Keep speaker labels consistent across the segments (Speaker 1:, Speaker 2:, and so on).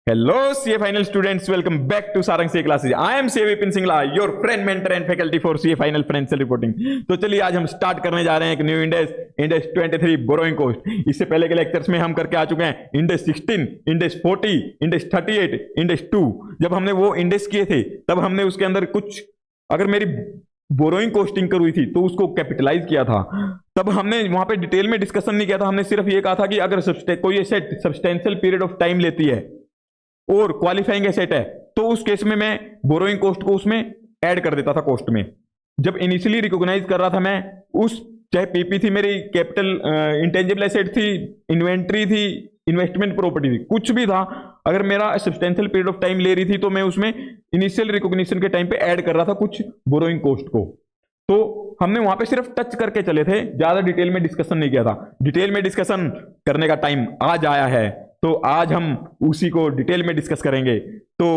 Speaker 1: Hello, CA Final students. Welcome back to Sarang CA classes. I am CA Vipin Singla, your friend, mentor and faculty for CA Final Financial Reporting. तो चलिए आज हम start करने जा रहे हैं एक न्यू इंडेक्स 23 बोरोइंग कोस्ट। इससे पहले के लेक्चर्स में हम करके आ चुके हैं इंडेक्स 16, इंडेक्स 40, इंडेक्स 38, इंडेक्स 2। जब हमने वो इंडेक्स किए थे तब हमने उसके अंदर कुछ, अगर मेरी बोरोइंग कॉस्टिंग कर हुई थी तो उसको कैपिटलाइज किया था। तब हमने वहां पे डिटेल में डिस्कशन नहीं किया था। हमने सिर्फ ये कहा था कि अगर कोई asset substantial period of time लेती है और क्वालिफाइंग एसेट है तो उस केस में मैं बोरोइंग कॉस्ट को उसमें ऐड कर देता था कॉस्ट में। जब इनिशियली रिकॉग्नाइज कर रहा था मैं उस, चाहे पीपी थी, मेरी कैपिटल इंटेंजिबल एसेट थी, इन्वेंट्री थी, इन्वेस्टमेंट प्रॉपर्टी थी, कुछ भी था, अगर मेरा सब्सटेंशियल पीरियड ऑफ टाइम ले रही थी तो मैं उसमें इनिशियल रिकॉग्निशन के टाइम पे ऐड कर रहा था कुछ बोरोइंग कॉस्ट को। तो हमने वहां पे सिर्फ टच करके चले थे, ज्यादा डिटेल में डिस्कशन नहीं किया था। डिटेल में डिस्कशन करने का टाइम आज आया है तो आज हम उसी को डिटेल में डिस्कस करेंगे। तो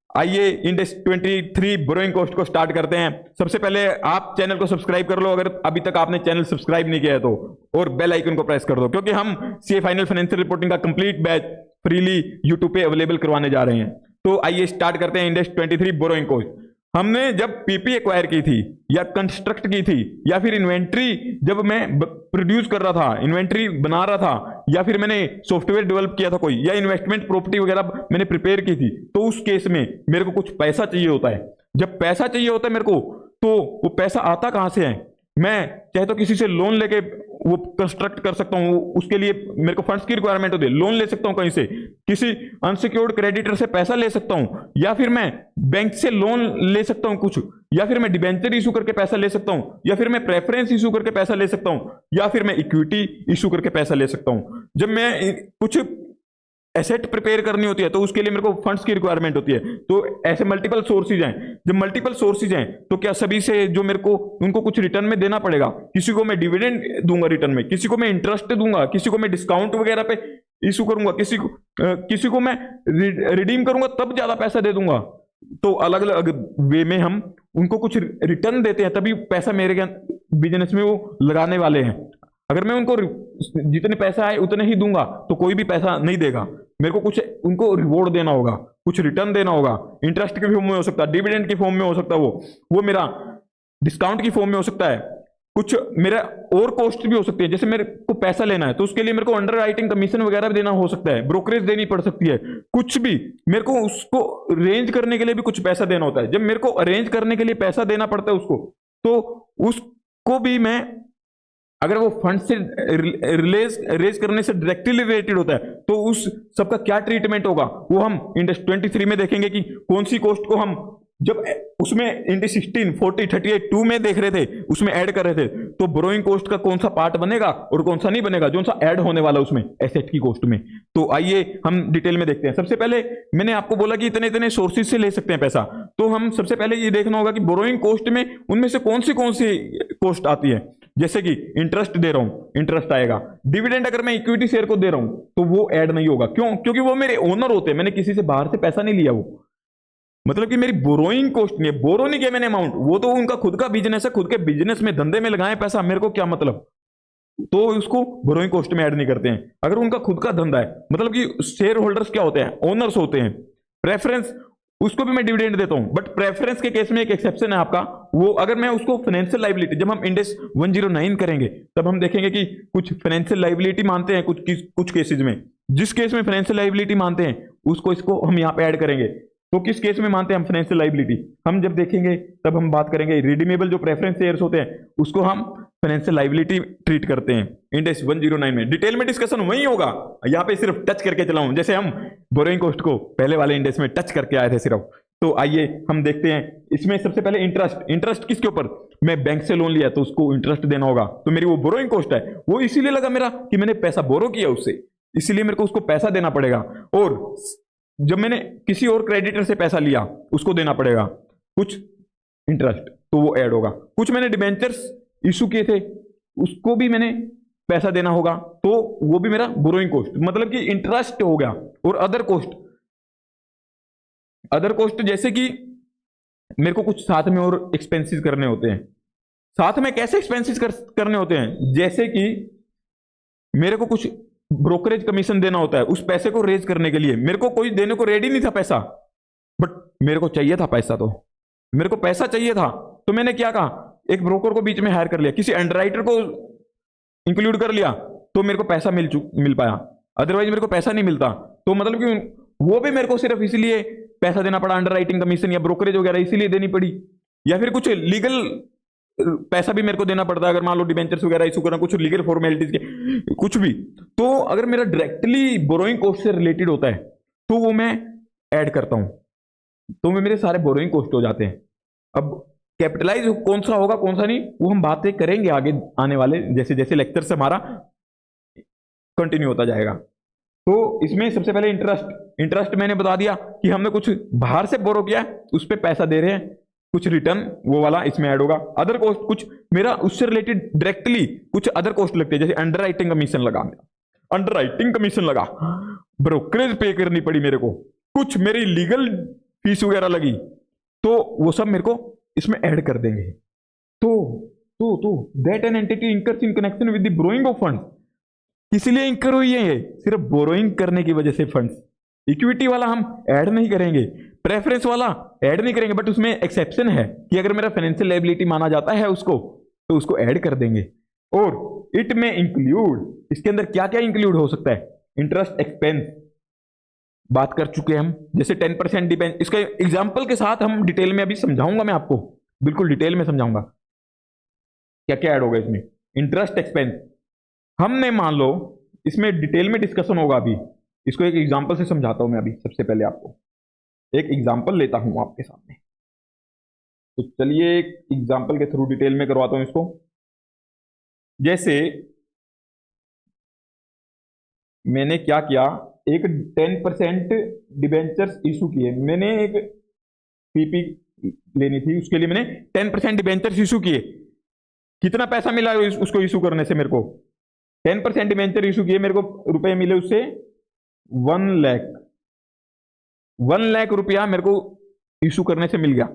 Speaker 1: आइए इंडेक्स 23 बोरोइंग कॉस्ट को स्टार्ट करते हैं। सबसे पहले आप चैनल को सब्सक्राइब कर लो अगर अभी तक आपने चैनल सब्सक्राइब नहीं किया है तो, और बेल आइकन को प्रेस कर दो, क्योंकि हम सीए फाइनल फाइनेंशियल रिपोर्टिंग का कंप्लीट बैच फ्रीली यूट्यूब पे अवेलेबल करवाने जा रहे हैं। तो आइए स्टार्ट करते हैं इंडेक्स 23 बोरोइंग कॉस्ट। हमने जब पीपी एक्वायर की थी या कंस्ट्रक्ट की थी या फिर इन्वेंट्री जब मैं प्रोड्यूस कर रहा था, इन्वेंट्री बना रहा था, या फिर मैंने सॉफ्टवेयर डेवलप किया था कोई, या इन्वेस्टमेंट प्रॉपर्टी वगैरह मैंने प्रिपेयर की थी, तो उस केस में मेरे को कुछ पैसा चाहिए होता है। जब पैसा चाहिए होता है मेरे को, तो वो पैसा आता कहां से है? मैं चाहे तो किसी से लोन लेके वो कंस्ट्रक्ट कर सकता हूं, उसके लिए मेरे को फंड्स की रिक्वायरमेंट होती है, लोन ले सकता हूं कहीं से, किसी अनसिक्योर्ड क्रेडिटर से पैसा ले सकता हूं, या फिर मैं बैंक से लोन ले सकता हूं कुछ, या फिर मैं डिबेंचर इशू करके पैसा ले सकता हूं, या फिर मैं प्रेफरेंस इशू करके पैसा ले सकता हूं, या फिर मैं इक्विटी इशू करके पैसा ले सकता हूं। जब मैं कुछ एसेट प्रिपेयर करनी होती है तो उसके लिए मेरे को फंड्स की रिक्वायरमेंट होती है। तो ऐसे मल्टीपल सोर्सेज हैं। जब मल्टीपल सोर्सेज हैं तो क्या सभी से जो मेरे को उनको कुछ रिटर्न में देना पड़ेगा? किसी को मैं डिविडेंड दूंगा रिटर्न में, किसी को मैं इंटरेस्ट दूंगा, किसी को मैं डिस्काउंट वगैरह पे इशू करूंगा, किसी को मैं रिडीम करूंगा तब ज्यादा पैसा दे दूंगा। तो अलग अलग वे में हम उनको कुछ रिटर्न देते हैं, तभी पैसा मेरे बिजनेस में वो लगाने वाले हैं। अगर मैं उनको जितने पैसा आए उतने ही दूंगा तो कोई भी पैसा नहीं देगा। मेरे को कुछ उनको रिवॉर्ड देना होगा, कुछ रिटर्न देना होगा। इंटरेस्ट के फॉर्म में हो सकता है, डिविडेंड के फॉर्म में हो सकता है, वो मेरा डिस्काउंट की फॉर्म में हो सकता है, कुछ मेरा और कॉस्ट भी हो सकती है। जैसे मेरे को पैसा लेना है तो उसके लिए मेरे को अंडर राइटिंग कमीशन वगैरह भी देना हो सकता है, ब्रोकरेज देनी पड़ सकती है, कुछ भी मेरे को उसको अरेंज करने के लिए भी कुछ पैसा देना होता है। जब मेरे को अरेंज करने के लिए पैसा देना पड़ता है उसको, तो उसको भी मैं, अगर वो फंड से रेज करने से डायरेक्टली रिलेटेड होता है तो उस सबका क्या ट्रीटमेंट होगा वो हम इंडेक्स 23 में देखेंगे कि कौन सी कॉस्ट को हम जब उसमें इंडेक्स 16, 40, 38, 2 में देख रहे थे, उसमें ऐड कर रहे थे, तो बोरोइंग कॉस्ट का कौन सा पार्ट बनेगा और कौन सा नहीं बनेगा, जो सा ऐड होने वाला उसमें एसेट की कॉस्ट में। तो आइए हम डिटेल में देखते हैं। सबसे पहले मैंने आपको बोला कि इतने इतने सोर्सेज से ले सकते हैं पैसा, तो हम सबसे पहले ये देखना होगा कि बोरोइंग कॉस्ट में उनमें से कौन सी कॉस्ट आती है। जैसे कि इंटरेस्ट दे रहा हूं, इंटरेस्ट आएगा। डिविडेंड अगर मैं इक्विटी शेयर को दे रहा हूं तो वो ऐड नहीं होगा। क्यों? क्योंकि वो मेरे ओनर होते हैं, मैंने किसी से बाहर से पैसा नहीं लिया। वो मतलब कि मेरी बोरोइंग कॉस्ट नहीं है, बोरो नहीं किया मैंने अमाउंट, वो तो उनका खुद का बिजनेस है, खुद के बिजनेस में धंधे में लगाए पैसा, मेरे को क्या मतलब। तो उसको बोरोइंग कॉस्ट में ऐड नहीं करते हैं। अगर उनका खुद का धंधा है, मतलब कि शेयर होल्डर्स क्या होते हैं? ओनर्स होते हैं। प्रेफरेंस, उसको भी मैं डिविडेंड देता हूं, बट प्रेफरेंस के केस में एक एक्सेप्शन है आपका, वो अगर मैं उसको फाइनेंशियल लाइबिलिटी, जब हम इंडेक्स 109 करेंगे तब हम देखेंगे कि कुछ फाइनेंशियल लाइबिलिटी मानते हैं कुछ केसेस में। जिस केस में फाइनेंशियल लाइबिलिटी मानते हैं उसको इसको हम यहाँ पे ऐड करेंगे। तो किस केस में मानते हैं हम फाइनेंशियल लाइबिलिटी, हम जब देखेंगे तब हम बात करेंगे। रिडीमेबल जो प्रेफरेंस शेयर्स होते हैं उसको हम फाइनेंशियल लाइबिलिटी ट्रीट करते हैं इंडेक्स 109 में। डिटेल में डिस्कशन वही होगा, यहाँ पे सिर्फ टच करके चलाऊं, जैसे हम बोरोइंग कॉस्ट को पहले वाले इंडेक्स में टच करके आए थे सिर्फ। तो आइए हम देखते हैं। इसमें सबसे पहले इंटरेस्ट किसके ऊपर? मैं बैंक से लोन लिया तो उसको इंटरेस्ट देना होगा, तो मेरी वो बोरोइंग कॉस्ट है। वो इसीलिए लगा मेरा कि मैंने पैसा बोरो किया उससे, इसीलिए मेरे को उसको पैसा देना पड़ेगा। और जब मैंने किसी और क्रेडिटर से पैसा लिया उसको देना पड़ेगा कुछ इंटरेस्ट, तो वो ऐड होगा। कुछ मैंने डिबेंचर्स इशू किए थे उसको भी मैंने पैसा देना होगा, तो वो भी मेरा बोरोइंग कॉस्ट, मतलब कि इंटरेस्ट हो गया। और अदर कॉस्ट जैसे कि मेरे को कुछ साथ में और एक्सपेंसेस करने होते हैं। साथ में कैसे एक्सपेंसेस करने होते हैं? जैसे कि मेरे को कुछ ब्रोकरेज कमीशन देना होता है, उस पैसे को रेज करने के लिए मेरे को कोई देने को रेडी नहीं था पैसा, बट मेरे को चाहिए था पैसा, तो मेरे को पैसा चाहिए था, तो मैंने क्या कहा, एक ब्रोकर को बीच में हायर कर लिया, किसी अंडरराइटर को इंक्लूड कर लिया, तो मेरे को पैसा मिल पाया, अदरवाइज मेरे को पैसा नहीं मिलता। तो मतलब कि वो भी मेरे को सिर्फ इसलिए पैसा देना पड़ा, अंडरराइटिंग कमीशन या ब्रोकरेज वगैरह इसलिए देनी पड़ी, या फिर कुछ लीगल पैसा भी मेरे को देना पड़ता है, अगर मान लो डिबेंचर्स वगैरह इशू करना, कुछ लीगल फॉर्मेलिटीज के कुछ भी, तो अगर मेरा डायरेक्टली बोरोइंग कॉस्ट से रिलेटेड होता है तो वो मैं ऐड करता हूं, तो मेरे सारे बोरोइंग कॉस्ट हो जाते हैं। अब कैपिटलाइज कौन सा होगा कौन सा नहीं, वो हम बातें करेंगे आगे आने वाले जैसे जैसे लेक्चर से हमारा कंटिन्यू होता जाएगा। तो इसमें सबसे पहले इंटरेस्ट मैंने बता दिया कि हमने कुछ बाहर से बोरो किया, उस पर पैसा दे रहे हैं, कुछ रिटर्न वो वाला इसमें ऐड होगा। अदर कॉस्ट कुछ मेरा उससे रिलेटेड डायरेक्टली कुछ अदर कॉस्ट लगते हैं, जैसे अंडरराइटिंग कमीशन लगा, अंडरराइटिंग कमीशन लगा, ब्रोकरेज पे करनी पड़ी मेरे को, कुछ मेरी लीगल फीस वगैरह लगी, तो वो सब मेरे को इसमें ऐड कर देंगे। तो that an entity incurs in connection with the borrowing of funds, इसलिए इंकर हुई है सिर्फ बोरोइंग करने की वजह से फंड्स। इक्विटी वाला हम ऐड नहीं करेंगे, प्रेफरेंस वाला ऐड नहीं करेंगे, बट उसमें एक्सेप्शन है कि अगर मेरा फाइनेंशियल लायबिलिटी माना जाता है उसको, तो उसको ऐड कर देंगे। और इट में इंक्लूड, इसके अंदर क्या क्या इंक्लूड हो सकता है, इंटरेस्ट एक्सपेंस बात कर चुके हैं हम, जैसे 10% डिपेंड, इसका एग्जांपल के साथ हम डिटेल में अभी समझाऊंगा, मैं आपको बिल्कुल डिटेल में समझाऊंगा क्या क्या ऐड होगा इसमें। इंटरेस्ट एक्सपेंस हमने मान लो, इसमें डिटेल में डिस्कशन होगा, अभी इसको एक एग्जांपल से समझाता हूं मैं। अभी सबसे पहले आपको एक एग्जांपल लेता हूं आपके सामने, तो चलिए एक एग्जांपल के थ्रू डिटेल में करवाता हूं इसको। जैसे मैंने क्या किया, एक 10% डिबेंचर्स इशू किए, मैंने एक पीपी लेनी थी, उसके लिए मैंने 10% डिबेंचर्स इशू किए। कितना पैसा मिला उसको इशू करने से, मेरे को 10% डिबेंचर इशू किए, मेरे को रुपए मिले उससे 1 लाख, 1 लाख रुपया मेरे को इशू करने से मिल गया।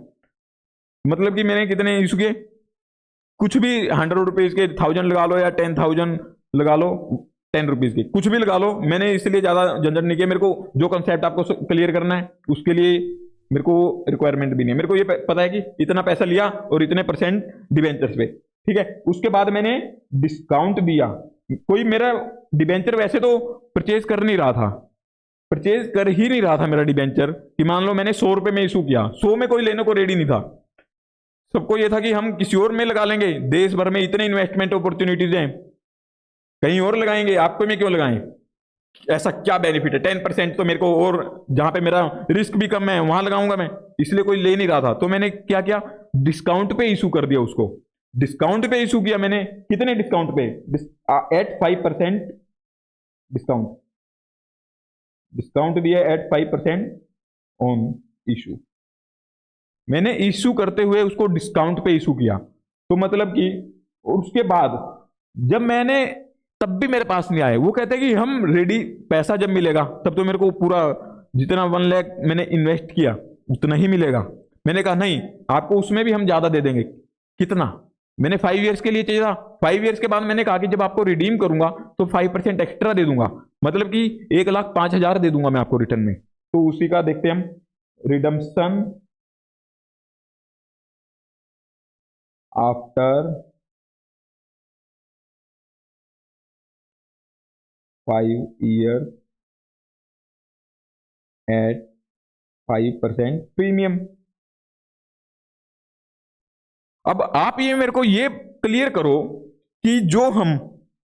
Speaker 1: मतलब कि मैंने कितने इशू किए, कुछ भी 100 रुपीज के 1000 लगा लो या 10,000 लगा लो, 10 रुपीज की कुछ भी लगा लो, मैंने इसलिए ज्यादा झंझट नहीं किया। मेरे को जो कंसेप्ट आपको क्लियर करना है उसके लिए मेरे को रिक्वायरमेंट भी नहीं है, मेरे को ये पता है कि इतना पैसा लिया और इतने % डिबेंचर्स पे, ठीक है। उसके बाद मैंने डिस्काउंट दिया, कोई मेरा डिबेंचर वैसे तो परचेज कर नहीं रहा था, परचेज कर ही नहीं रहा था मेरा डिबेंचर, कि मान लो मैंने 100 रुपए में इशू किया, 100 में कोई लेने को रेडी नहीं था, सबको ये था कि हम किसी और में लगा लेंगे, देश भर में इतने इन्वेस्टमेंट अपॉर्चुनिटीज हैं, कहीं और लगाएंगे, आपको में क्यों लगाएं, ऐसा क्या बेनिफिट है, 10% तो मेरे को, और जहां पे मेरा रिस्क भी कम है वहां लगाऊंगा मैं, इसलिए कोई ले नहीं रहा था। तो मैंने क्या किया, डिस्काउंट पे इशू कर दिया उसको, डिस्काउंट पे इशू किया मैंने, कितने डिस्काउंट पे, एट 5% डिस्काउंट, डिस्काउंट दिया एट 5% ऑन इशू, मैंने इशू करते हुए उसको डिस्काउंट पे इशू किया। तो मतलब कि उसके बाद जब मैंने, तब भी मेरे पास नहीं आए, वो कहते हैं कि हम रेडी, पैसा जब मिलेगा तब तो मेरे को पूरा जितना 1 लाख मैंने इन्वेस्ट किया उतना ही मिलेगा। मैंने कहा नहीं, आपको उसमें भी हम ज्यादा दे देंगे। कितना, मैंने 5 ईयर्स के लिए चाहिए था, 5 ईयर्स के बाद मैंने कहा कि जब आपको रिडीम करूंगा तो 5% एक्स्ट्रा दे दूंगा, मतलब कि 1,05,000 दे दूंगा मैं आपको रिटर्न में। तो उसी का देखते हैं हम, redemption after 5 year at 5% premium. अब आप ये मेरे को ये क्लियर करो कि जो हम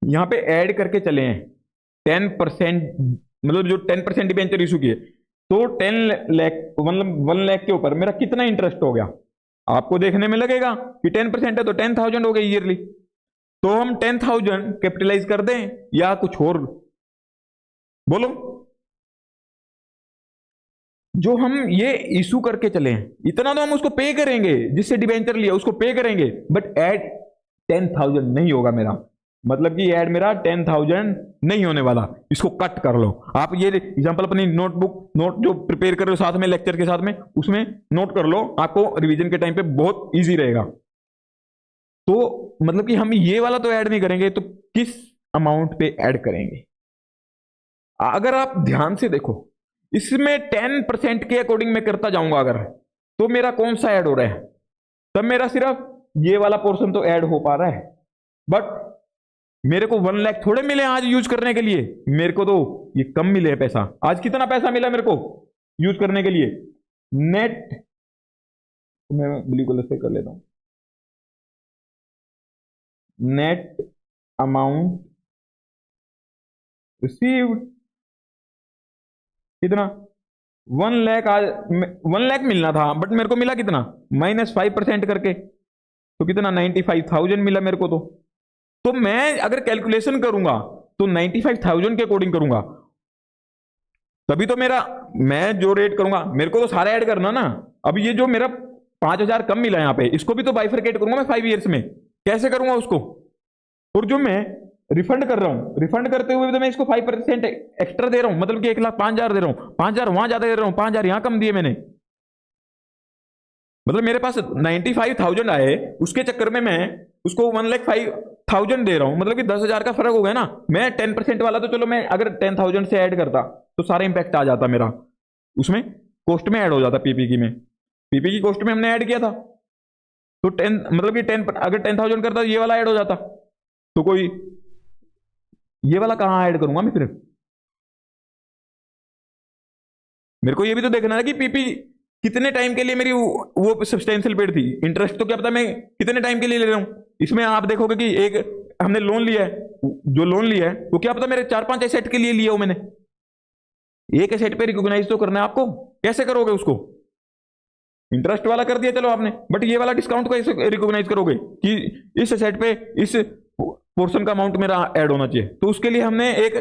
Speaker 1: यहां पे ऐड करके चले हैं 10%, मतलब जो 10% डिबेंचर इशू किए, तो 10 लाख, मतलब 1 लाख के ऊपर मेरा कितना इंटरेस्ट हो गया, आपको देखने में लगेगा कि 10% है तो 10,000 हो गई ईयरली। तो हम 10,000 कैपिटलाइज कर दें या कुछ और, बोलो। जो हम ये इशू करके चले हैं इतना तो हम उसको पे करेंगे, जिससे डिबेंचर लिया उसको पे करेंगे, बट ऐड 10,000 नहीं होगा मेरा, मतलब कि ऐड मेरा 10,000 नहीं होने वाला, इसको कट कर लो। आप ये एग्जांपल अपनी नोट जो प्रिपेयर कर रहे हो साथ में लेक्चर के साथ में, उसमें नोट कर लो, आपको रिवीजन के टाइम पे बहुत इजी रहेगा। तो मतलब कि हम ये वाला तो ऐड नहीं करेंगे, तो किस अमाउंट पे ऐड करेंगे, अगर आप ध्यान से देखो, इसमें 10% के अकॉर्डिंग मैं करता जाऊंगा अगर, तो मेरा कौन सा ऐड हो रहा है, तब मेरा सिर्फ ये वाला पोर्शन तो ऐड हो पा रहा है। बट मेरे को 1 लाख थोड़े मिले आज यूज करने के लिए, मेरे को तो ये कम मिले पैसा। आज कितना पैसा मिला मेरे को यूज करने के लिए? नेट, मैं ब्लू कलर से कर लेता हूं, नेट अमाउंट रिसीव्ड कितना? 1 लाख। आज 1 लाख मिलना था, बट मेरे को मिला कितना? -5% करके, तो कितना? 95,000 मिला मेरे को। तो मैं अगर कैलकुलेशन करूंगा तो 95,000 के अकॉर्डिंग करूंगा, तभी तो मेरा, मैं जो रेट करूंगा मेरे को तो सारा ऐड करना ना। अब ये जो मेरा 5,000 कम मिला यहां पे, इसको भी तो बाइफरकेट करूंगा मैं 5 ईयर्स में, कैसे करूंगा उसको? और जो मैं रिफंड कर रहा हूं, रिफंड करते हुए भी तो मैं इसको 5% एक्स्ट्रा दे रहा हूं, मतलब कि 1,05,000 दे रहा हूं। 5,000 वहां ज्यादा दे रहा हूं, 5,000 यहां कम दिए मैंने। मतलब मेरे पास 95,000 आए, उसके चक्कर में मैं उसको 1,05,000 दे रहा हूं, मतलब कि 10,000 का फर्क हो गया ना। मैं 10% वाला तो चलो, मैं अगर 10,000 से ऐड करता तो सारा इंपैक्ट आ जाता मेरा, उसमें कॉस्ट में ऐड हो जाता। पीपी की में, पीपी की कॉस्ट में हमने ऐड किया था, तो 10, मतलब कि 10, अगर 10,000 करता ये वाला ऐड हो जाता। तो कोई ये वाला कहां ऐड करूंगा मैं? फिर मेरे को ये भी तो देखना है कि पीपी कितने टाइम के लिए मेरी वो सब्सटेंशियल पेड थी। इंटरेस्ट तो क्या पता मैं कितने टाइम के लिए ले रहा हूं। इसमें आप देखोगे कि एक हमने लोन लिया है, जो लोन लिया है वो क्या पता मेरे 4-5 एसेट के लिए लिया हो मैंने। एक एसेट पे रिकॉग्नाइज तो करना है आपको, कैसे करोगे उसको? इंटरेस्ट वाला कर दिया चलो आपने, बट ये वाला डिस्काउंट कैसे रिकॉग्नाइज करोगे कि इस एसेट पे इस पोर्शन का अमाउंट मेरा ऐड होना चाहिए? तो उसके लिए हमने एक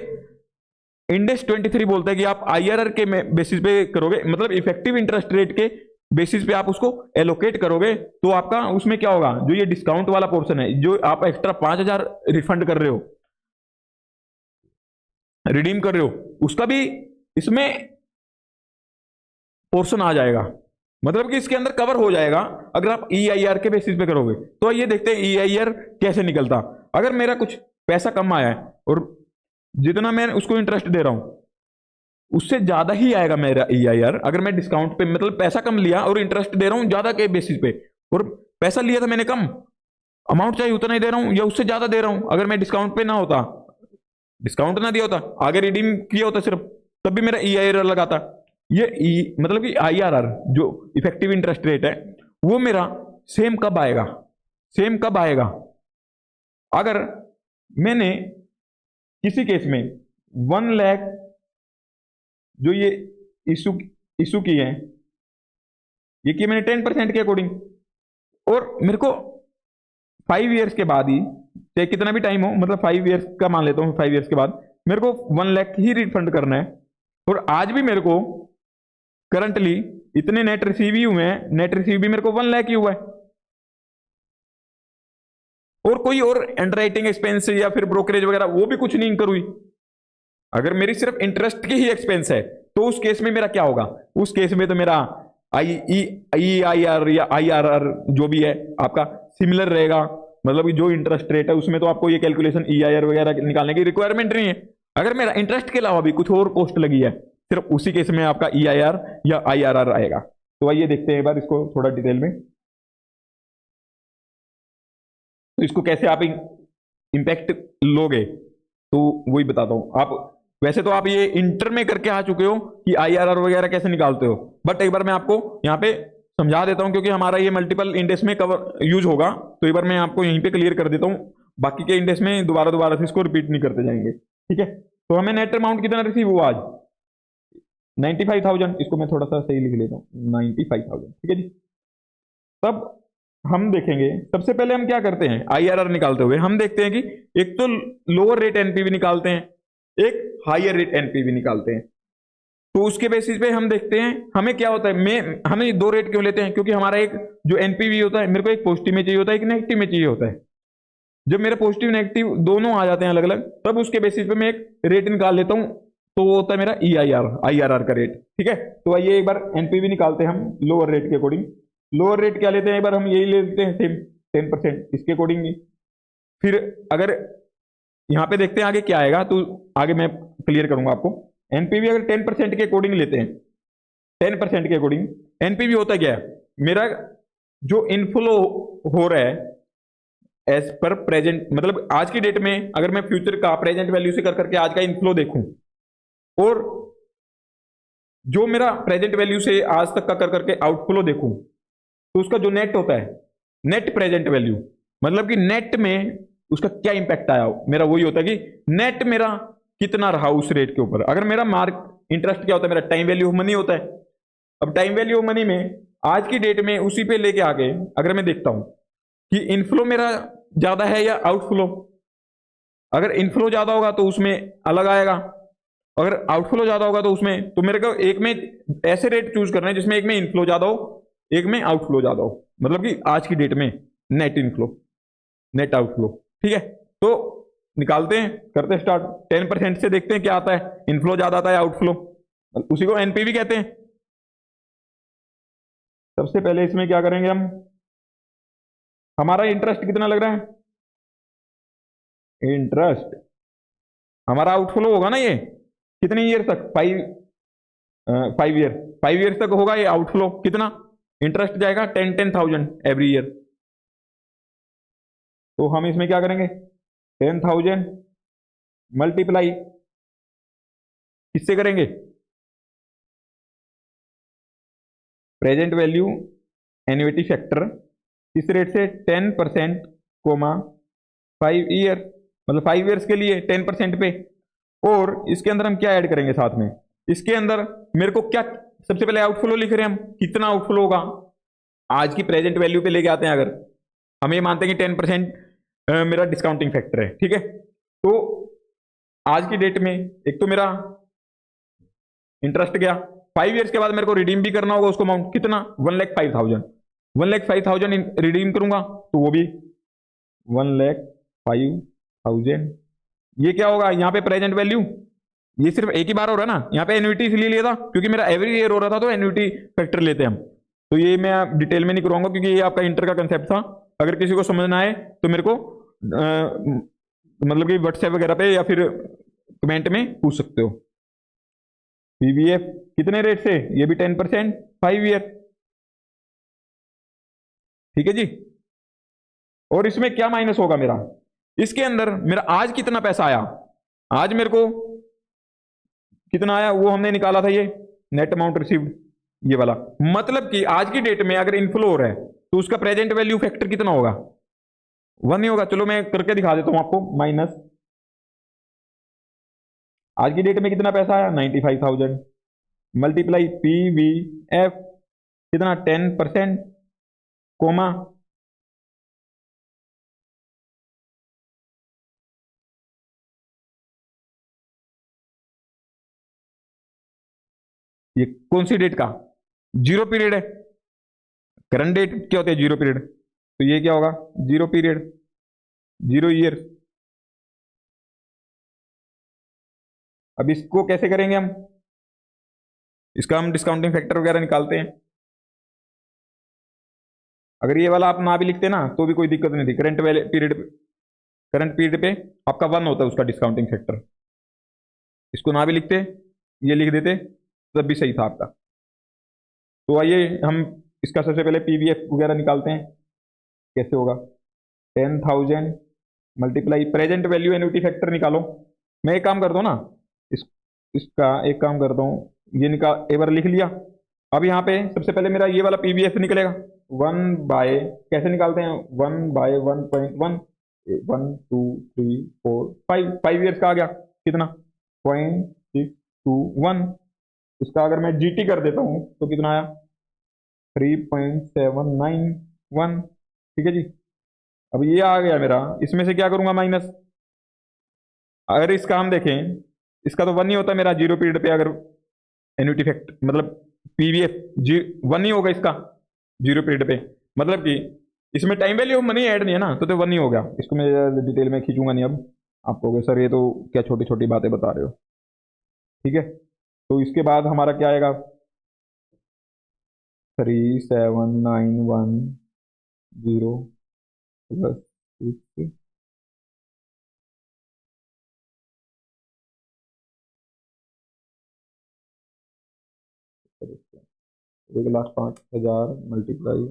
Speaker 1: इंडेक्स 23 बोलता है कि आप आईआरआर के बेसिस पे करोगे, मतलब इफेक्टिव इंटरेस्ट रेट के बेसिस पे आप उसको एलोकेट करोगे। तो आपका उसमें क्या होगा, जो ये डिस्काउंट वाला पोर्शन है, जो आप एक्स्ट्रा 5,000 रिफंड कर रहे हो, रिडीम कर रहे हो, उसका भी इसमें पोर्शन आ जाएगा, मतलब कि इसके अंदर कवर हो जाएगा अगर आप ईआईआर के बेसिस पे करोगे। तो ये देखते हैं ईआईआर कैसे निकलता। अगर मेरा कुछ पैसा कम आया है और जितना मैं उसको इंटरेस्ट दे रहा हूं उससे ज्यादा ही आएगा मेरा ईआईआर, अगर मैं डिस्काउंट पे, मतलब पैसा कम लिया और इंटरेस्ट दे रहा हूं ज्यादा के बेसिस पे, और पैसा लिया था मैंने कम, अमाउंट चाहिए उतना ही दे रहा हूं या उससे ज्यादा दे रहा हूं, अगर मैं डिस्काउंट पे ना होता, डिस्काउंट ना दिया होता, आगे रिडीम किया होता सिर्फ, तब भी मेरा ईआईआर लगाता। ये मतलब कि आईआरआर जो इफेक्टिव इंटरेस्ट रेट है वो मेरा सेम कब आएगा? सेम कब आएगा? अगर मैंने किसी केस में 1 लाख जो ये इशू की है, ये की मैंने 10% के अकॉर्डिंग, और मेरे को 5 ईयर्स के बाद ही, चाहे कितना भी टाइम हो, मतलब 5 ईयर्स का मान लेता हूं, 5 ईयर्स के बाद मेरे को 1 लाख ही रिफंड करना है, और आज भी मेरे को करंटली इतने नेट रिसीव ही हुए हैं, नेट रिसीव भी मेरे को 1 लाख ही हुआ है, और कोई और अंडरराइटिंग एक्सपेंस या फिर ब्रोकरेज वगैरह वो भी कुछ नहीं इंकर हुई। अगर मेरी सिर्फ इंटरेस्ट की ही एक्सपेंस है तो उस केस में मेरा क्या होगा? उस केस में तो मेरा आई आर या IRR जो भी है आपका सिमिलर रहेगा, मतलब कि जो इंटरेस्ट रेट है उसमें तो आपको ये कैलकुलेशन EIR वगैरह निकालने की रिक्वायरमेंट नहीं है। अगर मेरा इंटरेस्ट के अलावा भी कुछ और कॉस्ट लगी है, सिर्फ उसी केस में आपका EIR या IRR आएगा। तो आइए देखते हैं एक बार इसको थोड़ा डिटेल में, तो इसको कैसे आप इंपैक्ट लोगे तो वही बताता हूं। आप वैसे तो आप ये इंटर में करके आ चुके हो कि IRR वगैरह कैसे निकालते हो, बट एक बार मैं आपको यहाँ पे समझा देता हूं, क्योंकि हमारा ये मल्टीपल इंडेक्स में कवर यूज होगा, तो एक बार मैं आपको यहीं पे क्लियर कर देता हूं। बाकी के इंडेक्स में दोबारा दोबारा से इसको रिपीट नहीं करते जाएंगे, ठीक है? तो हमें नेट अमाउंट कितना रिसीव हुआ आज? 95,000। इसको मैं थोड़ा सा सही लिख लेता हूँ, 95,000, ठीक है जी। तब हम देखेंगे, सबसे पहले हम क्या करते हैं IRR निकालते हुए, हम देखते हैं कि एक तो लोअर रेट एनपीवी निकालते हैं, एक हायर रेट एनपीवी निकालते हैं। तो उसके बेसिस पे हम देखते हैं हमें क्या होता है। हमें दो रेट क्यों लेते हैं? क्योंकि हमारा एक जो एनपीवी होता है, मेरे को एक पॉजिटिव में चाहिए होता है, एक नेगेटिव में चाहिए होता है। जब मेरे पॉजिटिव नेगेटिव दोनों आ जाते हैं अलग अलग, तब उसके बेसिस पे मैं एक रेट निकाल लेता हूं, तो वो होता है मेरा IRR का रेट, ठीक है? तो आइए एक बार एनपीवी निकालते हैं हम लोअर रेट के अकॉर्डिंग। लोअर रेट क्या लेते हैं? एक बार हम यही ले लेते हैं सेम 10% इसके अकॉर्डिंग। फिर अगर यहाँ पे देखते हैं आगे क्या आएगा, तो आगे मैं क्लियर करूंगा आपको। एनपीवी अगर 10% के अकॉर्डिंग लेते हैं, 10% के अकॉर्डिंग, एनपीवी होता क्या है, मेरा जो इनफ्लो हो रहा है एज पर प्रेजेंट, मतलब आज की डेट में अगर मैं फ्यूचर का प्रेजेंट वैल्यू से कर करके आज का इनफ्लो देखूं, और जो मेरा प्रेजेंट वैल्यू से आज तक का कर करके आउटफ्लो देखूं, तो उसका जो नेट होता है, नेट प्रेजेंट वैल्यू, मतलब कि नेट में उसका क्या इंपैक्ट आया, मेरा वही होता है कि नेट मेरा कितना रहा उस रेट के ऊपर। अगर मेरा मार्क इंटरेस्ट क्या होता है, मेरा टाइम वैल्यू ऑफ मनी होता है। अब टाइम वैल्यू ऑफ मनी में आज की डेट में उसी पे लेके आके अगर मैं देखता हूं कि इनफ्लो मेरा ज्यादा है या आउटफ्लो, अगर इनफ्लो ज्यादा होगा तो उसमें अलग आएगा, अगर आउटफ्लो ज्यादा होगा तो उसमें, तो मेरे को एक में ऐसे रेट चूज करना है जिसमें एक में इनफ्लो ज्यादा हो, एक में आउटफ्लो ज्यादा हो, मतलब कि आज की डेट में नेट इनफ्लो, नेट आउटफ्लो। ठीक है, तो निकालते हैं, करते हैं स्टार्ट। 10% से देखते हैं क्या आता है, इनफ्लो ज्यादा आता है आउटफ्लो, उसी को एनपीवी कहते हैं। सबसे पहले इसमें क्या करेंगे हम, हमारा इंटरेस्ट कितना लग रहा है, इंटरेस्ट हमारा आउटफ्लो होगा ना, ये कितने ईयर तक, 5 ईयर, 5 ईयर्स तक होगा ये आउटफ्लो। कितना इंटरेस्ट जाएगा, 10,000 एवरी ईयर। तो हम इसमें क्या करेंगे, 10,000 मल्टीप्लाई किससे करेंगे, प्रेजेंट वैल्यू एन्युटी फैक्टर, किस रेट से, 10% कोमा 5 ईयर, मतलब 5 ईयर्स के लिए 10% पे। और इसके अंदर हम क्या ऐड करेंगे साथ में, इसके अंदर मेरे को क्या, सबसे पहले आउटफ्लो लिख रहे हैं हम, कितना आउटफ्लो होगा आज की प्रेजेंट वैल्यू पे लेके आते हैं। अगर हम ये मानते हैं कि 10% मेरा डिस्काउंटिंग फैक्टर है, ठीक है, तो आज की डेट में एक तो मेरा इंटरेस्ट गया, 5 ईयर्स के बाद मेरे को रिडीम भी करना होगा उसको, अमाउंट कितना, 1,05,000, 1,05,000 रिडीम करूंगा तो वो भी 1,05,000। ये क्या होगा यहाँ पे प्रेजेंट वैल्यू, ये सिर्फ एक ही बार हो रहा है ना, यहाँ पे एन्युटी इसलिए लिया था क्योंकि मेरा एवरी ईयर हो रहा था, तो एन्युटी फैक्टर लेते हैं हम। तो ये मैं डिटेल में नहीं करवाऊंगा क्योंकि ये आपका इंटर का कंसेप्ट था। अगर किसी को समझना है तो मेरे को मतलब कि व्हाट्सएप वगैरह पे या फिर कमेंट में पूछ सकते हो। पीवीएफ कितने रेट से, ये भी 10%, 5 ईयर। ठीक है जी, और इसमें क्या माइनस होगा मेरा, इसके अंदर मेरा आज कितना पैसा आया, आज मेरे को कितना आया वो हमने निकाला था, ये नेट अमाउंट रिसीव्ड, ये वाला। मतलब कि आज की डेट में अगर इनफ्लो हो रहा है तो उसका प्रेजेंट वैल्यू फैक्टर कितना होगा, 1 ही होगा। चलो मैं करके दिखा देता हूं आपको, माइनस आज की डेट में कितना पैसा आया, 95,000 मल्टीप्लाई पी वी एफ कितना, 10% कोमा ये कौन सी डेट का, जीरो पीरियड है, करंट डेट क्या होती है, जीरो पीरियड, तो ये क्या होगा, जीरो पीरियड, 0 ईयर। अब इसको कैसे करेंगे हम, इसका हम डिस्काउंटिंग फैक्टर वगैरह निकालते हैं। अगर ये वाला आप ना भी लिखते ना तो भी कोई दिक्कत नहीं थी, करंट वाले पीरियड, करंट पीरियड पे आपका 1 होता है उसका डिस्काउंटिंग फैक्टर, इसको ना भी लिखते, ये लिख देते तब भी सही था आपका। तो आइए हम इसका सबसे पहले पीवीएफ वगैरह निकालते हैं, कैसे होगा, 10,000 multiply present value annuity factor निकालो। मैं एक काम करता हूँ ना, इस इसका एक काम करता हूँ, ये निकाल एक बार लिख लिया। अब यहाँ पे सबसे पहले मेरा ये वाला पीवीएफ निकलेगा, 1 बाय, कैसे निकालते हैं, 1/1.1, 1 2 3 4 5, 5 ईयर्स का आ गया कितना, 0.621। इसका अगर मैं जीटी कर देता हूँ तो कितना आया, 3.791। ठीक है जी, अब ये आ गया मेरा, इसमें से क्या करूंगा माइनस, अगर इसका हम देखें, इसका तो 1 ही होता है मेरा जीरो पीरियड पे, अगर एन्युटी फैक्ट मतलब पीवीएफ जी 1 ही होगा इसका जीरो पीरियड पे, मतलब कि इसमें टाइम वैल्यू मनी ऐड नहीं है ना, तो 1 ही हो गया। इसको मैं डिटेल में खींचूंगा नहीं, अब आप कहोगे सर ये तो क्या छोटी छोटी बातें बता रहे हो। ठीक है, तो इसके बाद हमारा क्या आएगा, 3,791,0 प्लस 6 1,05,000 मल्टीप्लाई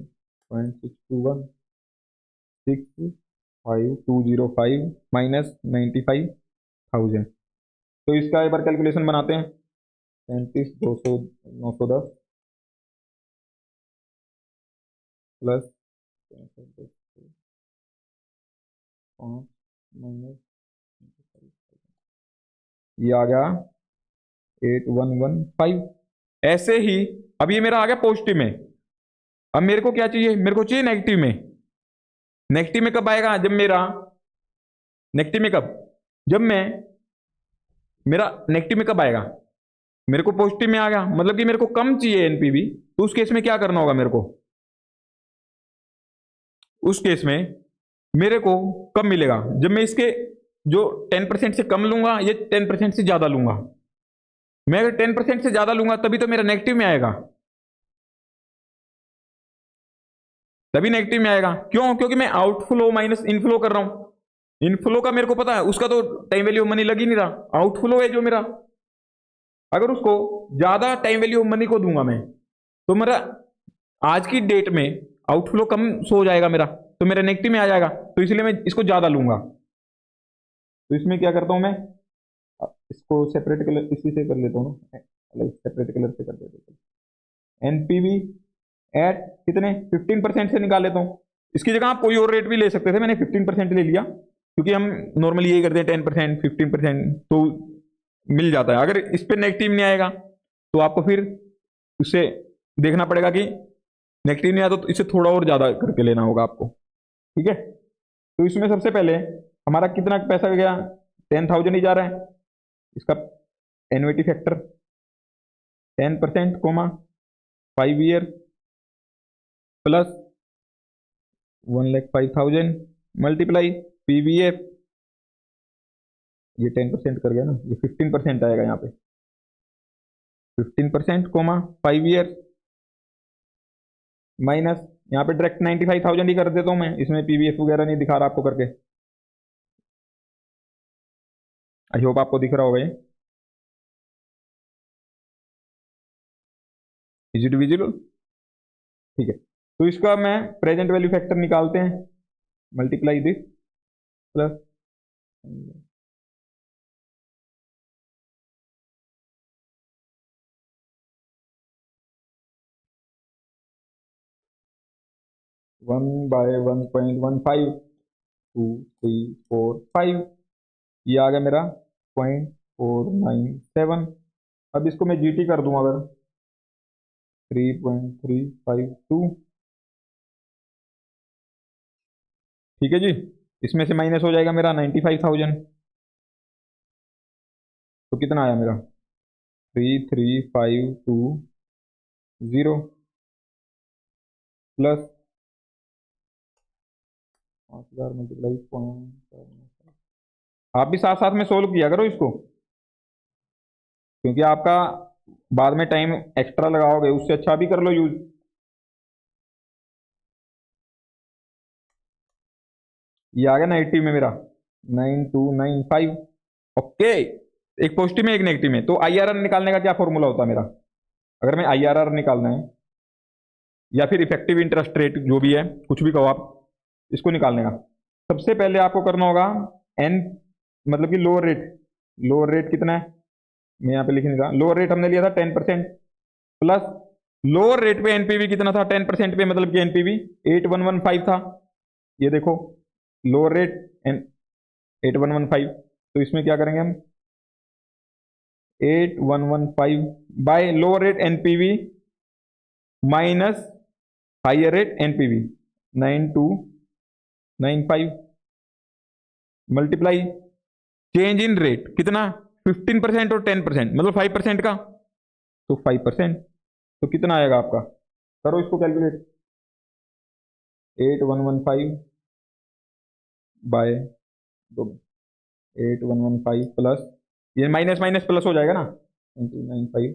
Speaker 1: 0.621 माइनस 95,000। तो इसका एक बार कैलकुलेशन बनाते हैं। 35,200 910 प्लस 5 माइनस ये आ गया 8115। ऐसे ही अब ये मेरा आ गया पॉजिटिव में। अब मेरे को क्या चाहिए, मेरे को चाहिए नेगेटिव में। नेगेटिव में कब आएगा, जब मेरा नेगेटिव में कब, जब मैं मेरा नेगेटिव में कब आएगा, मेरे को पॉजिटिव में आ गया, मतलब कि मेरे को कम चाहिए एनपीवी। तो उस केस में क्या करना होगा मेरे को, उस केस में मेरे को कब मिलेगा, जब मैं इसके जो 10% से कम लूंगा, ये 10% से ज्यादा लूंगा। मैं अगर 10% से ज्यादा लूंगा तभी तो मेरा नेगेटिव में आएगा, तभी नेगेटिव में आएगा। क्यों, क्योंकि मैं आउटफ्लो माइनस इनफ्लो कर रहा हूं। इनफ्लो का मेरे को पता है, उसका तो टाइम वैल्यू ऑफ मनी लग ही नहीं रहा। आउटफ्लो है जो मेरा, अगर उसको ज्यादा टाइम वैल्यू ऑफ मनी को दूंगा मैं, तो मेरा आज की डेट में आउटफ्लो कम सो जाएगा मेरा, तो मेरा नेगेटिव में आ जाएगा। तो इसलिए मैं इसको ज्यादा लूंगा। तो इसमें क्या करता हूं मैं, इसको सेपरेट कलर इसी से कर लेता हूँ ना, अलग सेपरेट कलर से कर देता हूँ। एनपीवी एट कितने 15% से निकाल लेता हूँ। इसकी जगह आप कोई और रेट भी ले सकते थे, मैंने 15% ले लिया क्योंकि हम नॉर्मली यही करते हैं, 10% 15% तो मिल जाता है। अगर इस पर नेगेटिव नहीं आएगा तो आपको फिर उससे देखना पड़ेगा कि नेगेटिव नहीं आता तो इससे थोड़ा और ज्यादा करके लेना होगा आपको। ठीक है, तो इसमें सबसे पहले हमारा कितना पैसा गया, 10,000 ही जा रहा है। इसका annuity factor 10% comma 5 year plus 1,05,000 multiply PVF, ये 10% कर गया ना, ये 15% आएगा यहाँ पे। 15% कोमा 5 ईयर माइनस यहाँ पे डायरेक्ट 95,000 ही कर देता हूँ मैं, इसमें पीवीएफ वगैरह नहीं दिखा रहा आपको करके। आई होप आपको दिख रहा होगा ये। Is it visible? ठीक है, तो इसका मैं प्रेजेंट वैल्यू फैक्टर निकालते हैं, मल्टीप्लाई दिस प्लस 1/1.15 2 3 4 5, ये आ गया मेरा 0.497। अब इसको मैं जीटी कर दूं अगर 3.352, ठीक है जी। इसमें से माइनस हो जाएगा मेरा 95,000, तो कितना आया मेरा 33,520 प्लस 5,000 मल्टीप्लाई 0.7। आप भी साथ साथ में सोल्व किया करो इसको, क्योंकि आपका बाद में टाइम एक्स्ट्रा लगाओगे, उससे अच्छा भी कर लो यूज। ये आ गया 90 में मेरा 9295। ओके, एक पॉजिटिव में एक नेगेटिव में। तो आईआरआर निकालने का क्या फॉर्मूला होता है मेरा, अगर मैं आईआरआर निकालना है या फिर इफेक्टिव इंटरेस्ट रेट, जो भी है कुछ भी कहो आप, इसको निकालने का सबसे पहले आपको करना होगा एन, मतलब कि लोअर रेट। लोअर रेट कितना है, मैं यहाँ पे लिख नहीं रहा। लोअर रेट हमने लिया था 10% प्लस लोअर रेट पे एनपीवी कितना था 10% पे, मतलब कि एनपीवी 8115 था। ये देखो लोअर रेट 8115, तो इसमें क्या करेंगे हम 8115 by lower rate NPV minus higher rate NPV 9295 multiply change in rate कितना 15% और 10%, मतलब 5% का, तो 5%, तो कितना आएगा आपका, करो इसको कैलकुलेट। 8115 बाय 8115 प्लस ये माइनस माइनस प्लस हो जाएगा ना 295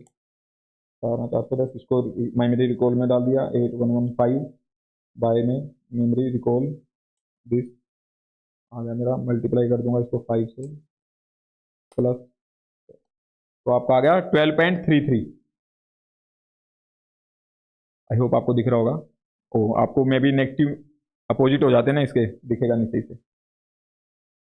Speaker 1: 4,410, इसको मेमोरी रिकॉल में डाल दिया। 8115 बाय में मेमोरी रिकॉल दिस आ गया मेरा, मल्टीप्लाई कर दूंगा इसको 5 से प्लस, तो आपका आ गया 12.33। आई होप आपको दिख रहा होगा। ओ आपको मे बी नेगेटिव अपोजिट हो जाते हैं ना, इसके दिखेगा नहीं सही से।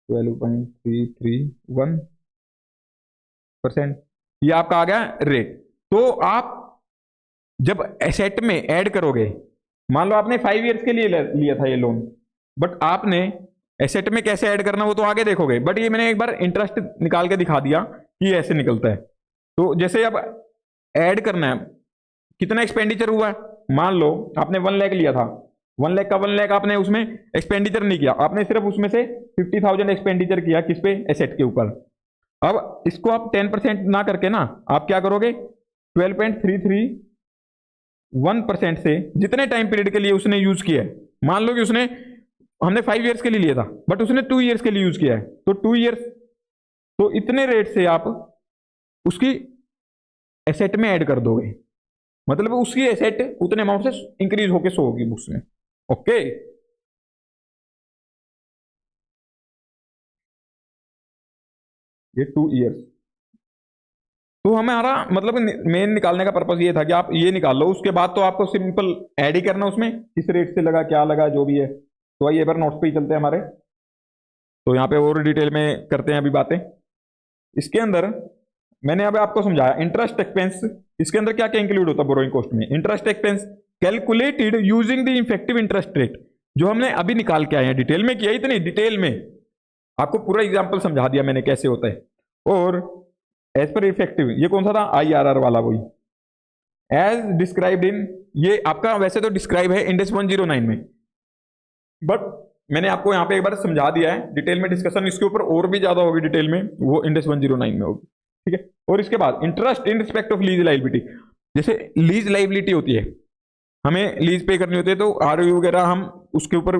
Speaker 1: 12.331%, ये आपका आ गया रेट। तो आप जब एसेट में ऐड करोगे, मान लो आपने 5 ईयर्स के लिए लिया था ये लोन, बट आपने एसेट में कैसे ऐड करना वो तो आगे देखोगे, बट ये मैंने एक बार इंटरेस्ट निकाल के दिखा दिया कि ऐसे निकलता है। तो जैसे अब ऐड करना है, कितना एक्सपेंडिचर हुआ है, मान लो आपने 1 लाख लिया था, 1 लाख का 1 लाख आपने उसमें एक्सपेंडिचर नहीं किया, आपने सिर्फ उसमें से 50,000 एक्सपेंडिचर किया किस पे, एसेट के ऊपर। अब इसको आप 10% ना करके ना आप क्या करोगे, 12.331% से जितने टाइम पीरियड के लिए उसने यूज किया है, मान लो कि उसने, हमने 5 ईयर्स के लिए लिया था बट उसने 2 ईयर्स के लिए यूज किया है, तो 2 ईयर्स, तो इतने रेट से आप उसकी एसेट में ऐड कर दोगे, मतलब उसकी एसेट उतने अमाउंट से इंक्रीज होके शो होगी बुक्स में। ओके, ये 2 ईयर्स। तो हमारा मतलब मेन निकालने का पर्पस ये था कि आप ये निकाल लो, उसके बाद तो आपको सिंपल ऐड ही करना उसमें, किस रेट से लगा, क्या लगा, जो भी है। तो आइए एक बार नोट्स पे ही चलते हैं हमारे। तो यहाँ पे और डिटेल में करते हैं अभी बातें। इसके अंदर मैंने अब आपको समझाया इंटरेस्ट एक्सपेंस, इसके अंदर क्या क्या इंक्लूड होता है बोरोइंग कॉस्ट में। Interest expense calculated using the effective interest rate, जो हमने अभी निकाल के आए हैं, डिटेल में किया, इतनी डिटेल में आपको पूरा एग्जाम्पल समझा दिया मैंने कैसे होता है। और एज पर इफेक्टिव, ये कौन सा था, IRR वाला, वही एज डिस्क्राइब्ड इन, ये आपका वैसे तो डिस्क्राइब है इंडेक्स 109 में, बट मैंने आपको यहाँ पे एक बार समझा दिया है, डिटेल में डिस्कशन इसके ऊपर और भी ज्यादा होगी डिटेल में, वो इंडेक्स 109 में होगी, ठीक है। और इसके बाद interest in respect of lease liability, जैसे लीज लाइबिलिटी होती है, हमें लीज पे करनी होती है, तो ROU वगैरह हम उसके ऊपर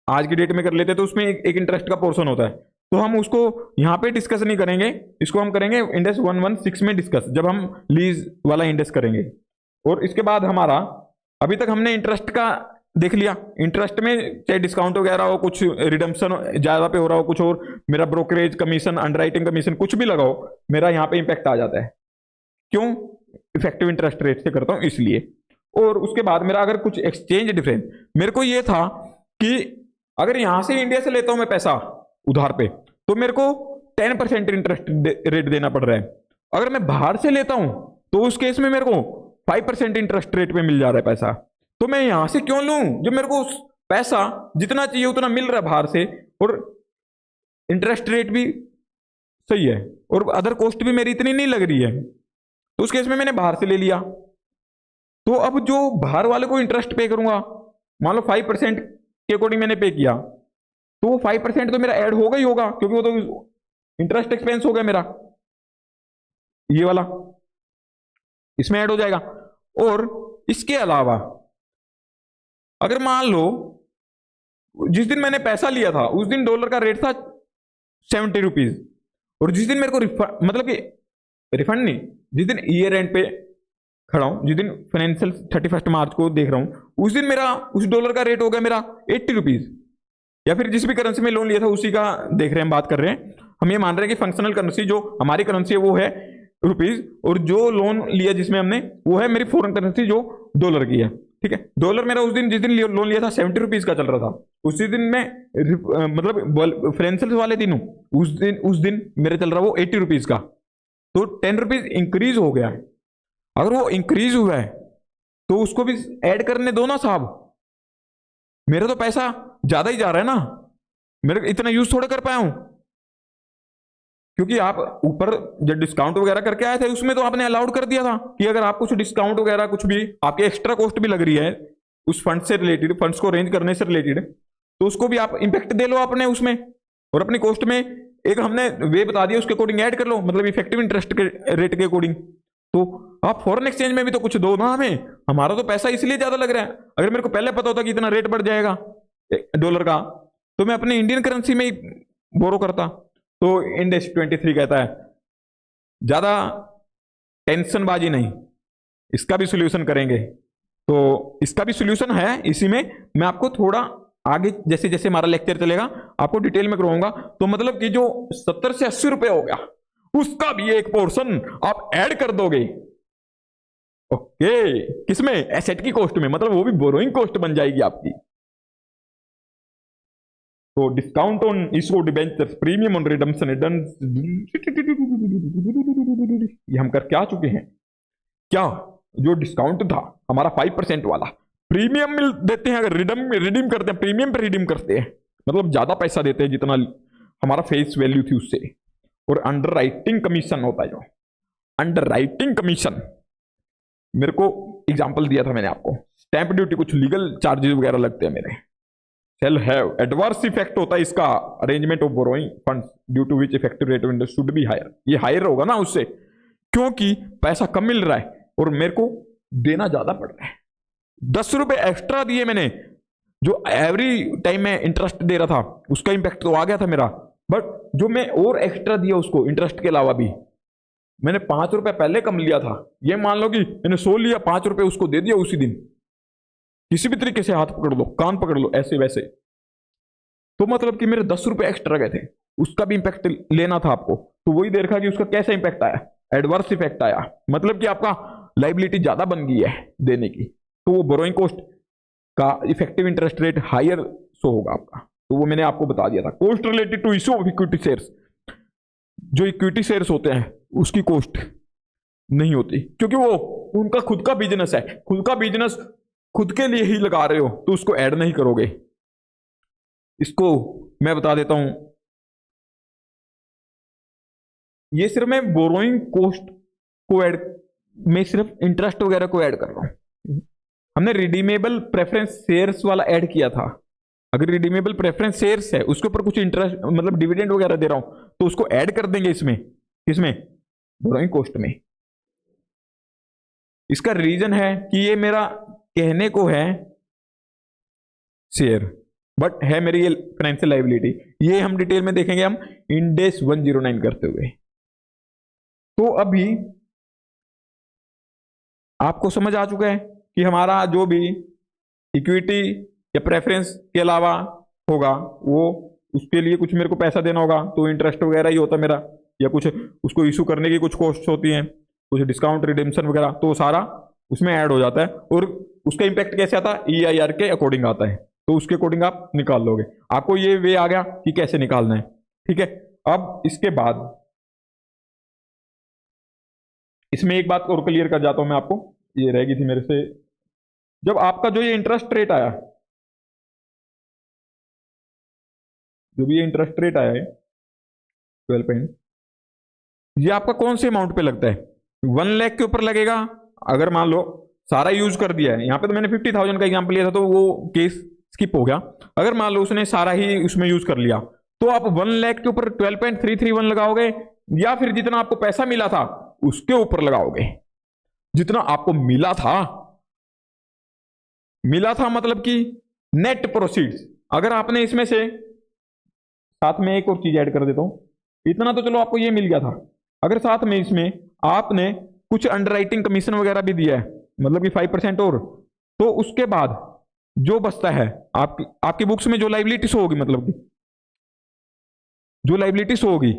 Speaker 1: आज की डेट में कर लेते हैं, तो उसमें एक इंटरेस्ट का पोर्शन होता है, तो हम उसको यहाँ पे डिस्कस नहीं करेंगे, इसको हम करेंगे इंडेक्स 116 में डिस्कस, जब हम लीज वाला इंडेक्स करेंगे। और इसके बाद हमारा, अभी तक हमने इंटरेस्ट का देख लिया, इंटरेस्ट में चाहे डिस्काउंट वगैरह हो, कुछ रिडम्पशन ज्यादा पे हो रहा हो, कुछ और मेरा ब्रोकरेज कमीशन, अंडरराइटिंग कमीशन कुछ भी लगाओ, मेरा यहाँ पे इंपैक्ट आ जाता है। क्यों, इफेक्टिव इंटरेस्ट रेट से करता हूं इसलिए। और उसके बाद मेरा अगर कुछ एक्सचेंज डिफरेंस, मेरे को ये था कि अगर यहां से इंडिया से लेता हूं मैं पैसा उधार पे, तो मेरे को 10% इंटरेस्ट रेट देना पड़ रहा है। अगर मैं बाहर से लेता हूं तो उस केस में मेरे को 5% इंटरेस्ट रेट पे मिल जा रहा है पैसा। तो मैं यहां से क्यों लूं जब मेरे को पैसा जितना चाहिए उतना मिल रहा है बाहर से, और इंटरेस्ट रेट भी सही है, और अदर कॉस्ट भी मेरी इतनी नहीं लग रही है, तो उस केस में मैंने बाहर से ले लिया। तो अब जो बाहर वाले को इंटरेस्ट पे करूंगा, मान लो 5% के अकॉर्डिंग मैंने पे किया, तो वो 5% तो मेरा ऐड होगा ही होगा, क्योंकि वो तो इंटरेस्ट एक्सपेंस हो गया मेरा, ये वाला इसमें ऐड हो जाएगा। और इसके अलावा अगर मान लो जिस दिन मैंने पैसा लिया था उस दिन डॉलर का रेट था 70 रुपीज, और जिस दिन मेरे को मतलब कि रिफंड नहीं, जिस दिन ईयर एंड पे खड़ा हूं, जिस दिन फाइनेंशियल 31 मार्च को देख रहा हूं, उस दिन मेरा उस डॉलर का रेट हो गया मेरा 80 रुपीज, या फिर जिस भी करेंसी में लोन लिया था उसी का देख रहे हैं, बात कर रहे हैं। हम ये मान रहे हैं कि फंक्शनल करेंसी जो हमारी करेंसी है वो है रुपीज, और जो लोन लिया जिसमें हमने वो है मेरी फॉरेन करेंसी जो डॉलर की है, ठीक है। डॉलर मेरा उस दिन जिस दिन लोन लिया था 70 रुपीज का चल रहा था, उसी दिन में मतलब फाइनेंशियल वाले दिन हूं, उस दिन मेरा चल रहा वो 80 रुपीज का, तो 10 रुपीज इंक्रीज हो गया है। अगर वो इंक्रीज हुआ है तो उसको भी ऐड करने दो ना साहब, मेरा तो पैसा ज्यादा ही जा रहा है ना, मेरे इतना यूज थोड़ा कर पाया हूं, क्योंकि आप ऊपर जब डिस्काउंट वगैरह करके आए थे उसमें तो आपने अलाउड कर दिया था कि अगर आप कुछ डिस्काउंट वगैरह कुछ भी आपके एक्स्ट्रा कॉस्ट भी लग रही है उस फंड से रिलेटेड, फंड्स को अरेंज करने से रिलेटेड, तो उसको भी आप इंपैक्ट दे लो अपने उसमें, और अपनी कॉस्ट में एक हमने वे बता दिया उसके अकॉर्डिंग ऐड कर लो, मतलब इफेक्टिव इंटरेस्ट के रेट के अकॉर्डिंग। तो आप फॉरेन एक्सचेंज में भी तो कुछ दो ना हमें, हमारा तो पैसा इसलिए ज्यादा लग रहा है। अगर मेरे को पहले पता होता कि इतना रेट बढ़ जाएगा डॉलर का, तो मैं अपने इंडियन करेंसी में ही बोरो करता। तो इंडेक्स 23 कहता है ज्यादा टेंशनबाजी नहीं, इसका भी सोल्यूशन करेंगे। तो इसका भी सोल्यूशन है, इसी में मैं आपको थोड़ा आगे जैसे जैसे हमारा लेक्चर चलेगा आपको डिटेल में करवाऊंगा। तो मतलब कि जो 70 से 80 रुपए हो गया उसका भी एक पोर्शन आप ऐड कर दोगे, ओके, किसमें? एसेट की कॉस्ट में, मतलब वो भी बोरोइंग कॉस्ट बन जाएगी आपकी। तो discount on issue debentures, premium on redemption, ये हम कर क्या चुके हैं? क्या जो डिस्काउंट था हमारा 5% वाला, प्रीमियम मिल देते हैं अगर रिडीम करते हैं, प्रीमियम पे रिडीम करते हैं, मतलब ज्यादा पैसा देते हैं जितना हमारा फेस वैल्यू थी उससे। और अंडर राइटिंग कमीशन होता है, जो अंडर राइटिंग कमीशन, मेरे को एग्जांपल दिया था मैंने आपको, स्टैंप ड्यूटी, कुछ लीगल चार्जेस वगैरह लगते हैं मेरे। शेल हैव एडवर्स इफेक्ट होता है इसका, arrangement of borrowing funds due to which effective rate of interest should be higher, ये हायर होगा ना उससे, क्योंकि पैसा कम मिल रहा है और मेरे को देना ज्यादा पड़ रहा है। 10 रुपए एक्स्ट्रा दिए मैंने, जो एवरी टाइम मैं इंटरेस्ट दे रहा था उसका इंपैक्ट तो आ गया था मेरा, बट जो मैं और एक्स्ट्रा दिया उसको इंटरेस्ट के अलावा भी, मैंने 5 रुपए पहले कम लिया था, ये मान लो कि मैंने 100 लिया, 5 रुपए उसको दे दिया उसी दिन, किसी भी तरीके से हाथ पकड़ लो, कान पकड़ लो, ऐसे वैसे, तो मतलब कि मेरे 10 रुपए एक्स्ट्रा गए थे, उसका भी इंपैक्ट लेना था आपको, तो वही देखा कि उसका कैसा इंपैक्ट आया, एडवर्स इफेक्ट आया, मतलब कि आपका लाइबिलिटी ज्यादा बन गई है देने की, तो वो बोरोइंग कॉस्ट का effective interest rate higher show होगा आपका, तो वो मैंने आपको बता दिया था। Cost related to issue of equity shares, जो इक्विटी शेयर्स होते हैं उसकी कॉस्ट नहीं होती, क्योंकि वो उनका खुद का बिजनेस है, खुद का बिजनेस खुद के लिए ही लगा रहे हो, तो उसको ऐड नहीं करोगे। इसको मैं बता देता हूं, ये सिर्फ मैं बोरोइंग कॉस्ट को ऐड, मैं सिर्फ इंटरेस्ट वगैरह को ऐड कर रहा हूं। हमने रिडीमेबल प्रेफरेंस शेयर्स वाला ऐड किया था, अगर रिडीमेबल प्रेफरेंस शेयर्स है उसके ऊपर कुछ इंटरेस्ट मतलब डिविडेंड वगैरह दे रहा हूं, तो उसको ऐड कर देंगे इसमें बोरोइंग कॉस्ट में। इसका रीजन है कि ये मेरा कहने को है शेयर, बट है मेरी ये फाइनेंशियल लायबिलिटी, ये हम डिटेल में देखेंगे हम इंड AS 109 करते हुए। तो अभी आपको समझ आ चुका है कि हमारा जो भी इक्विटी या प्रेफरेंस के अलावा होगा वो उसके लिए कुछ मेरे को पैसा देना होगा, तो इंटरेस्ट वगैरह ही होता मेरा, या कुछ उसको इशू करने की कुछ कॉस्ट होती हैं, कुछ डिस्काउंट रिडेम्पशन वगैरह, तो सारा उसमें ऐड हो जाता है। और उसका इंपैक्ट कैसे आता है? EIR के अकॉर्डिंग आता है, तो उसके अकॉर्डिंग आप निकाल लोगे। आपको ये वे आ गया कि कैसे निकालना है, ठीक है। अब इसके बाद इसमें एक बात और क्लियर कर जाता हूं मैं आपको, ये रह गई थी मेरे से, जब आपका जो ये इंटरेस्ट रेट आया, जो भी ये इंटरेस्ट रेट आया है 12%, ये आपका कौन से अमाउंट पे लगता है? 1 लाख के ऊपर लगेगा, अगर मान लो सारा यूज कर दिया है, यहां पे तो मैंने 50,000 का एग्जांपल लिया था तो वो केस स्किप हो गया, अगर मान लो उसने सारा ही उसमें यूज कर लिया, तो आप 1 लाख के ऊपर 12.331 लगाओगे, या फिर जितना आपको पैसा मिला था उसके ऊपर लगाओगे? जितना आपको मिला था मतलब कि नेट प्रोसीड्स। अगर आपने इसमें से, साथ में एक और चीज ऐड कर देता हूं, इतना तो चलो आपको ये मिल गया था, अगर साथ में इसमें आपने कुछ अंडरराइटिंग कमीशन वगैरह भी दिया है, मतलब कि 5% और, तो उसके बाद जो बचता है आपकी बुक्स में जो लाइबिलिटी शो होगी, मतलब कि जो लाइबिलिटी शो होगी,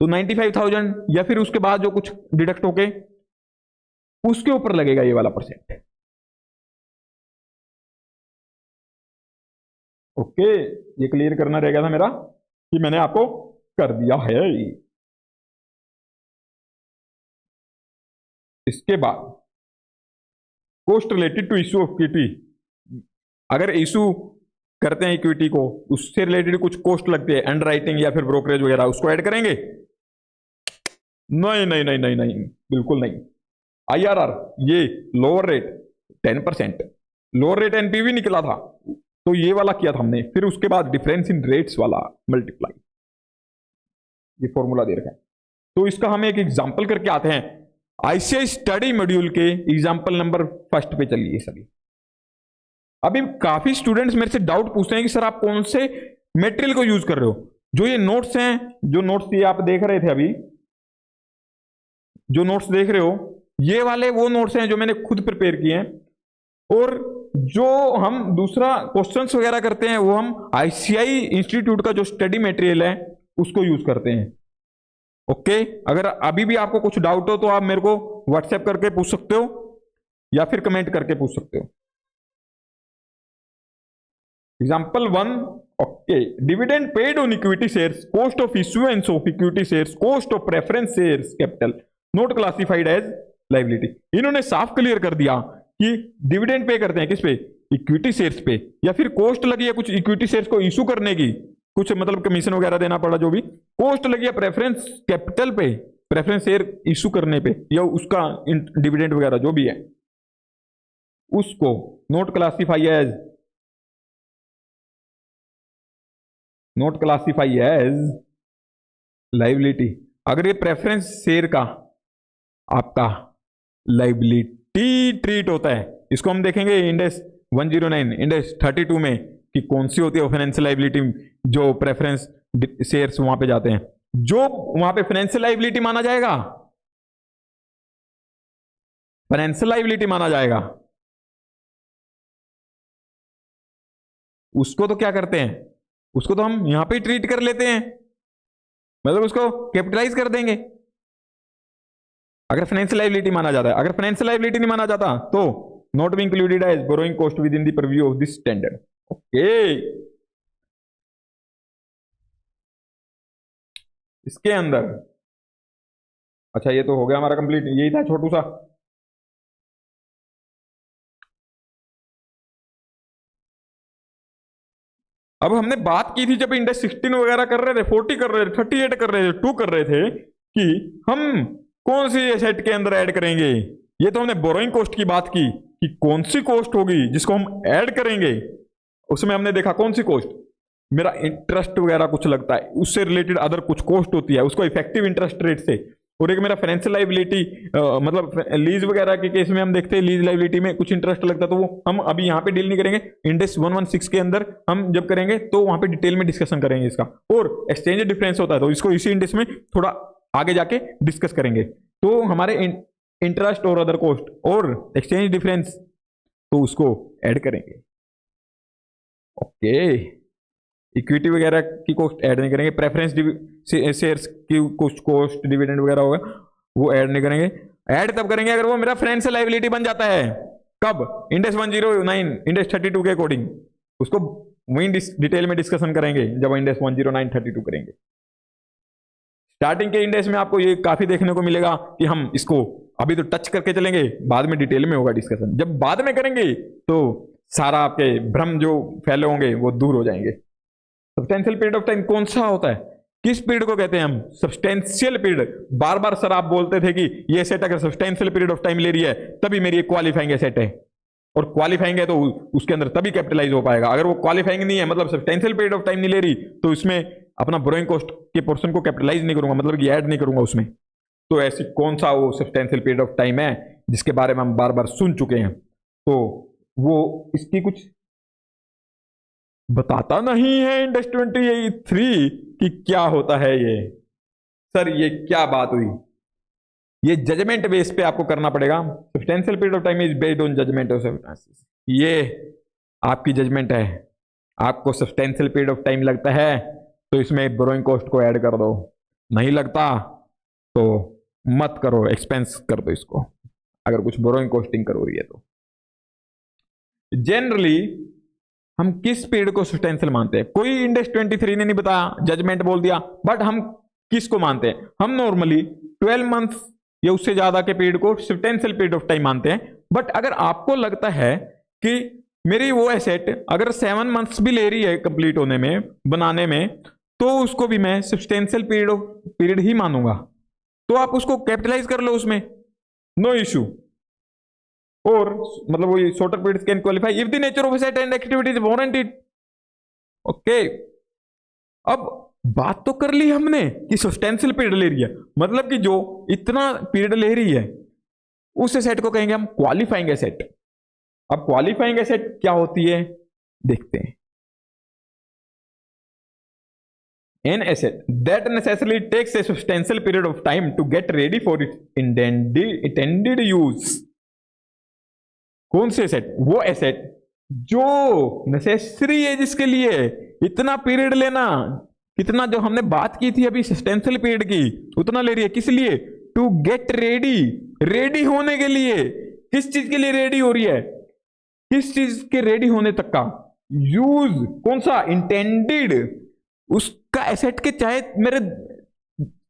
Speaker 1: तो 95,000 या फिर उसके बाद जो कुछ डिडक्ट होके उसके ऊपर लगेगा ये वाला परसेंट। ओके, ये क्लियर करना रहेगा था मेरा कि मैंने आपको कर दिया है। इसके बाद cost related to issue of equity, अगर इशू करते हैं इक्विटी को, उससे रिलेटेड कुछ कॉस्ट लगती है, अंडर राइटिंग या फिर ब्रोकरेज वगैरह, उसको ऐड करेंगे? नहीं नहीं नहीं नहीं नहीं, बिल्कुल नहीं। IRR, ये lower rate 10%, lower rate NPV निकला था, तो ये वाला किया था हमने, फिर उसके बाद डिफरेंस इन रेट्स वाला मल्टीप्लाई, ये फॉर्मूला दे रखा है। तो इसका हम एक एग्जांपल करके आते हैं, ICAI स्टडी मॉड्यूल के एग्जांपल नंबर 1 पे चलिए सभी। अभी काफी स्टूडेंट्स मेरे से डाउट पूछते हैं कि सर आप कौन से मटेरियल को यूज कर रहे हो? जो ये नोट्स हैं, जो नोट्स ये आप देख रहे थे अभी, जो नोट्स देख रहे हो, ये वाले वो नोट्स हैं जो मैंने खुद प्रिपेयर किए हैं, और जो हम दूसरा क्वेश्चंस वगैरह करते हैं वो हम ICAI इंस्टीट्यूट का जो स्टडी मटेरियल है उसको यूज करते हैं। ओके, अगर अभी भी आपको कुछ डाउट हो तो आप मेरे को व्हाट्सएप करके पूछ सकते हो या फिर कमेंट करके पूछ सकते हो। Example 1, okay, dividend paid on equity shares, cost of issuance of equity shares, cost of preference shares capital not classified as liability. इन्होंने साफ क्लियर कर दिया कि डिविडेंड पे करते हैं किस पे, इक्विटी शेयर्स पे, या फिर कॉस्ट लगी है कुछ इक्विटी शेयर्स को इशू करने की, कुछ मतलब कमीशन वगैरह देना पड़ा, जो भी कॉस्ट लगी है प्रेफरेंस कैपिटल पे, प्रेफरेंस शेयर इशू करने पे, या उसका डिविडेंड वगैरह जो भी है, उसको नॉट क्लासिफाई एज लाइबिलिटी। अगर ये प्रेफरेंस शेयर का आपका लाइबिलिटी ट्रीट होता है, इसको हम देखेंगे इंडेक्स 109 इंडेक्स 32 में कि कौन सी होती है फाइनेंशियल लाइबिलिटी जो प्रेफरेंस शेयर्स वहां पे जाते हैं, जो वहां पे फाइनेंशियल लाइबिलिटी माना जाएगा, फाइनेंशियल लाइबिलिटी माना जाएगा, उसको तो क्या करते हैं, उसको तो हम यहां पे ही ट्रीट कर लेते हैं, मतलब उसको कैपिटलाइज कर देंगे अगर फाइनेंशियल लाइबिलिटी माना जाता है। अगर फाइनेंशियल लाइबिलिटी नहीं माना जाता तो not be included as borrowing cost within the purview of this standard. Okay, इसके अंदर अच्छा ये तो हो गया हमारा कंप्लीट, यही था छोटू सा। अब हमने बात की थी जब इंडेक्स 16 वगैरह कर रहे थे, 40 कर रहे थे, 38 कर रहे थे, 2 कर रहे थे, कि हम कौन सी एसेट के अंदर ऐड करेंगे। ये तो हमने बोरोइंग कॉस्ट की बात की कि कौन सी कॉस्ट होगी जिसको हम ऐड करेंगे। उसमें हमने देखा कौन सी कॉस्ट, मेरा इंटरेस्ट वगैरह कुछ लगता है, उससे रिलेटेड अदर कुछ कॉस्ट होती है, उसको इफेक्टिव इंटरेस्ट रेट से, और एक मेरा फाइनेंशियल लाइबिलिटी, मतलब लीज वगैरह के केस में हम देखते हैं लीज लाइबिलिटी में कुछ इंटरेस्ट लगता है, तो वो हम अभी यहाँ पे डील नहीं करेंगे। इंडेक्स 116 के अंदर हम जब करेंगे तो वहां पे डिटेल में डिस्कशन करेंगे इसका। और एक्सचेंज डिफरेंस होता है तो इसको इसी इंडेक्स में थोड़ा आगे जाके डिस्कस करेंगे। तो हमारे इंटरेस्ट और अदर कॉस्ट और एक्सचेंज डिफरेंस, तो उसको ऐड करेंगे। ओके, इक्विटी वगैरह की कॉस्ट ऐड नहीं करेंगे, प्रेफरेंस शेयर्स की कुछ कॉस्ट डिविडेंड वगैरह होगा वो ऐड नहीं करेंगे। ऐड तब करेंगे अगर वो मेरा फाइनेंशियल लायबिलिटी बन जाता है। कब, इंडेक्स 109 इंडेक्स 32 के अकॉर्डिंग, उसको वहीं डिटेल में डिस्कशन करेंगे जब इंडेक्स 109 32 करेंगे। स्टार्टिंग के इंडेक्स में आपको ये काफी देखने को मिलेगा कि हम इसको अभी तो टच करके चलेंगे, बाद में डिटेल में होगा डिस्कशन। जब बाद में करेंगे तो सारा आपके भ्रम जो फैले होंगे वो दूर हो जाएंगे। सब्सटेंशियल पीरियड ऑफ टाइम कौन सा होता है, किस पीरियड को कहते हैं हम, सब्सटेंशियल पीरियड। बार बार सर आप बोलते थे कि ये एसेट अगर सब्सटेंशियल पीरियड ऑफ टाइम ले रही है तभी मेरी क्वालिफाइंग एसेट है, और क्वालिफाइंग है तो उसके अंदर तभी कैपिटलाइज हो पाएगा। अगर वो क्वालिफाइंग नहीं है, मतलब सब्सटेंशियल पीरियड ऑफ टाइम नहीं ले रही, तो इसमें अपना बोरोइंग कॉस्ट के पोर्शन को कैपिटलाइज नहीं करूंगा, मतलब कि ऐड नहीं करूंगा उसमें। तो ऐसी कौन सा वो सब्सटेंशियल पीरियड ऑफ टाइम है जिसके बारे में हम बार बार सुन चुके हैं, तो वो इसकी कुछ बताता नहीं है इंडेक्स 23 कि क्या होता है ये। सर ये क्या बात हुई, ये जजमेंट बेस पे आपको करना पड़ेगा। Substantial period of time is based on judgement of circumstances, ये आपकी जजमेंट है। आपको सब्सटेंशियल पीरियड ऑफ टाइम लगता है तो इसमें बोरोइंग कॉस्ट को ऐड कर दो, नहीं लगता तो मत करो, एक्सपेंस कर दो इसको, अगर कुछ बोरोइंग कॉस्टिंग करो रही है तो। जनरली हम किस पीरियड को सब्सटेंशियल मानते हैं, कोई इंडेक्स 23 ने नहीं बताया, जजमेंट बोल दिया, बट हम किसको मानते हैं, हम नॉर्मली 12 मंथ या उससे ज्यादा के पीरियड को सब्सटेंशियल पीरियड ऑफ टाइम मानते हैं। बट अगर आपको लगता है कि मेरी वो एसेट अगर 7 मंथ्स भी ले रही है कंप्लीट होने में, बनाने में, तो उसको भी मैं सब्सटेंशियल पीरियड ही मानूंगा, तो आप उसको कैपिटलाइज कर लो उसमें, नो इश्यू। और मतलब वो shorter periods can qualify if the nature of asset and activity is warranted. Okay, अब बात तो कर ली हमने कि सब्सटेंशियल पीरियड ले रही है, मतलब कि जो इतना पीरियड ले रही है उस एसेट को कहेंगे हम क्वालिफाइंग एसेट। अब क्वालिफाइंग एसेट क्या होती है देखते हैं। An asset that necessarily takes a substantial period of time to get ready for its intended use। कौन से एसेट, वो एसेट जो नेसेसरी है जिसके लिए इतना पीरियड लेना कितना जो हमने बात की थी अभी सस्टेंशियल पीरियड की उतना ले रही है। किस लिए? टू गेट रेडी, रेडी होने के लिए। किस चीज के लिए रेडी हो रही है? किस चीज के रेडी होने तक का यूज? कौन सा? इंटेंडेड। उसका एसेट के चाहे मेरे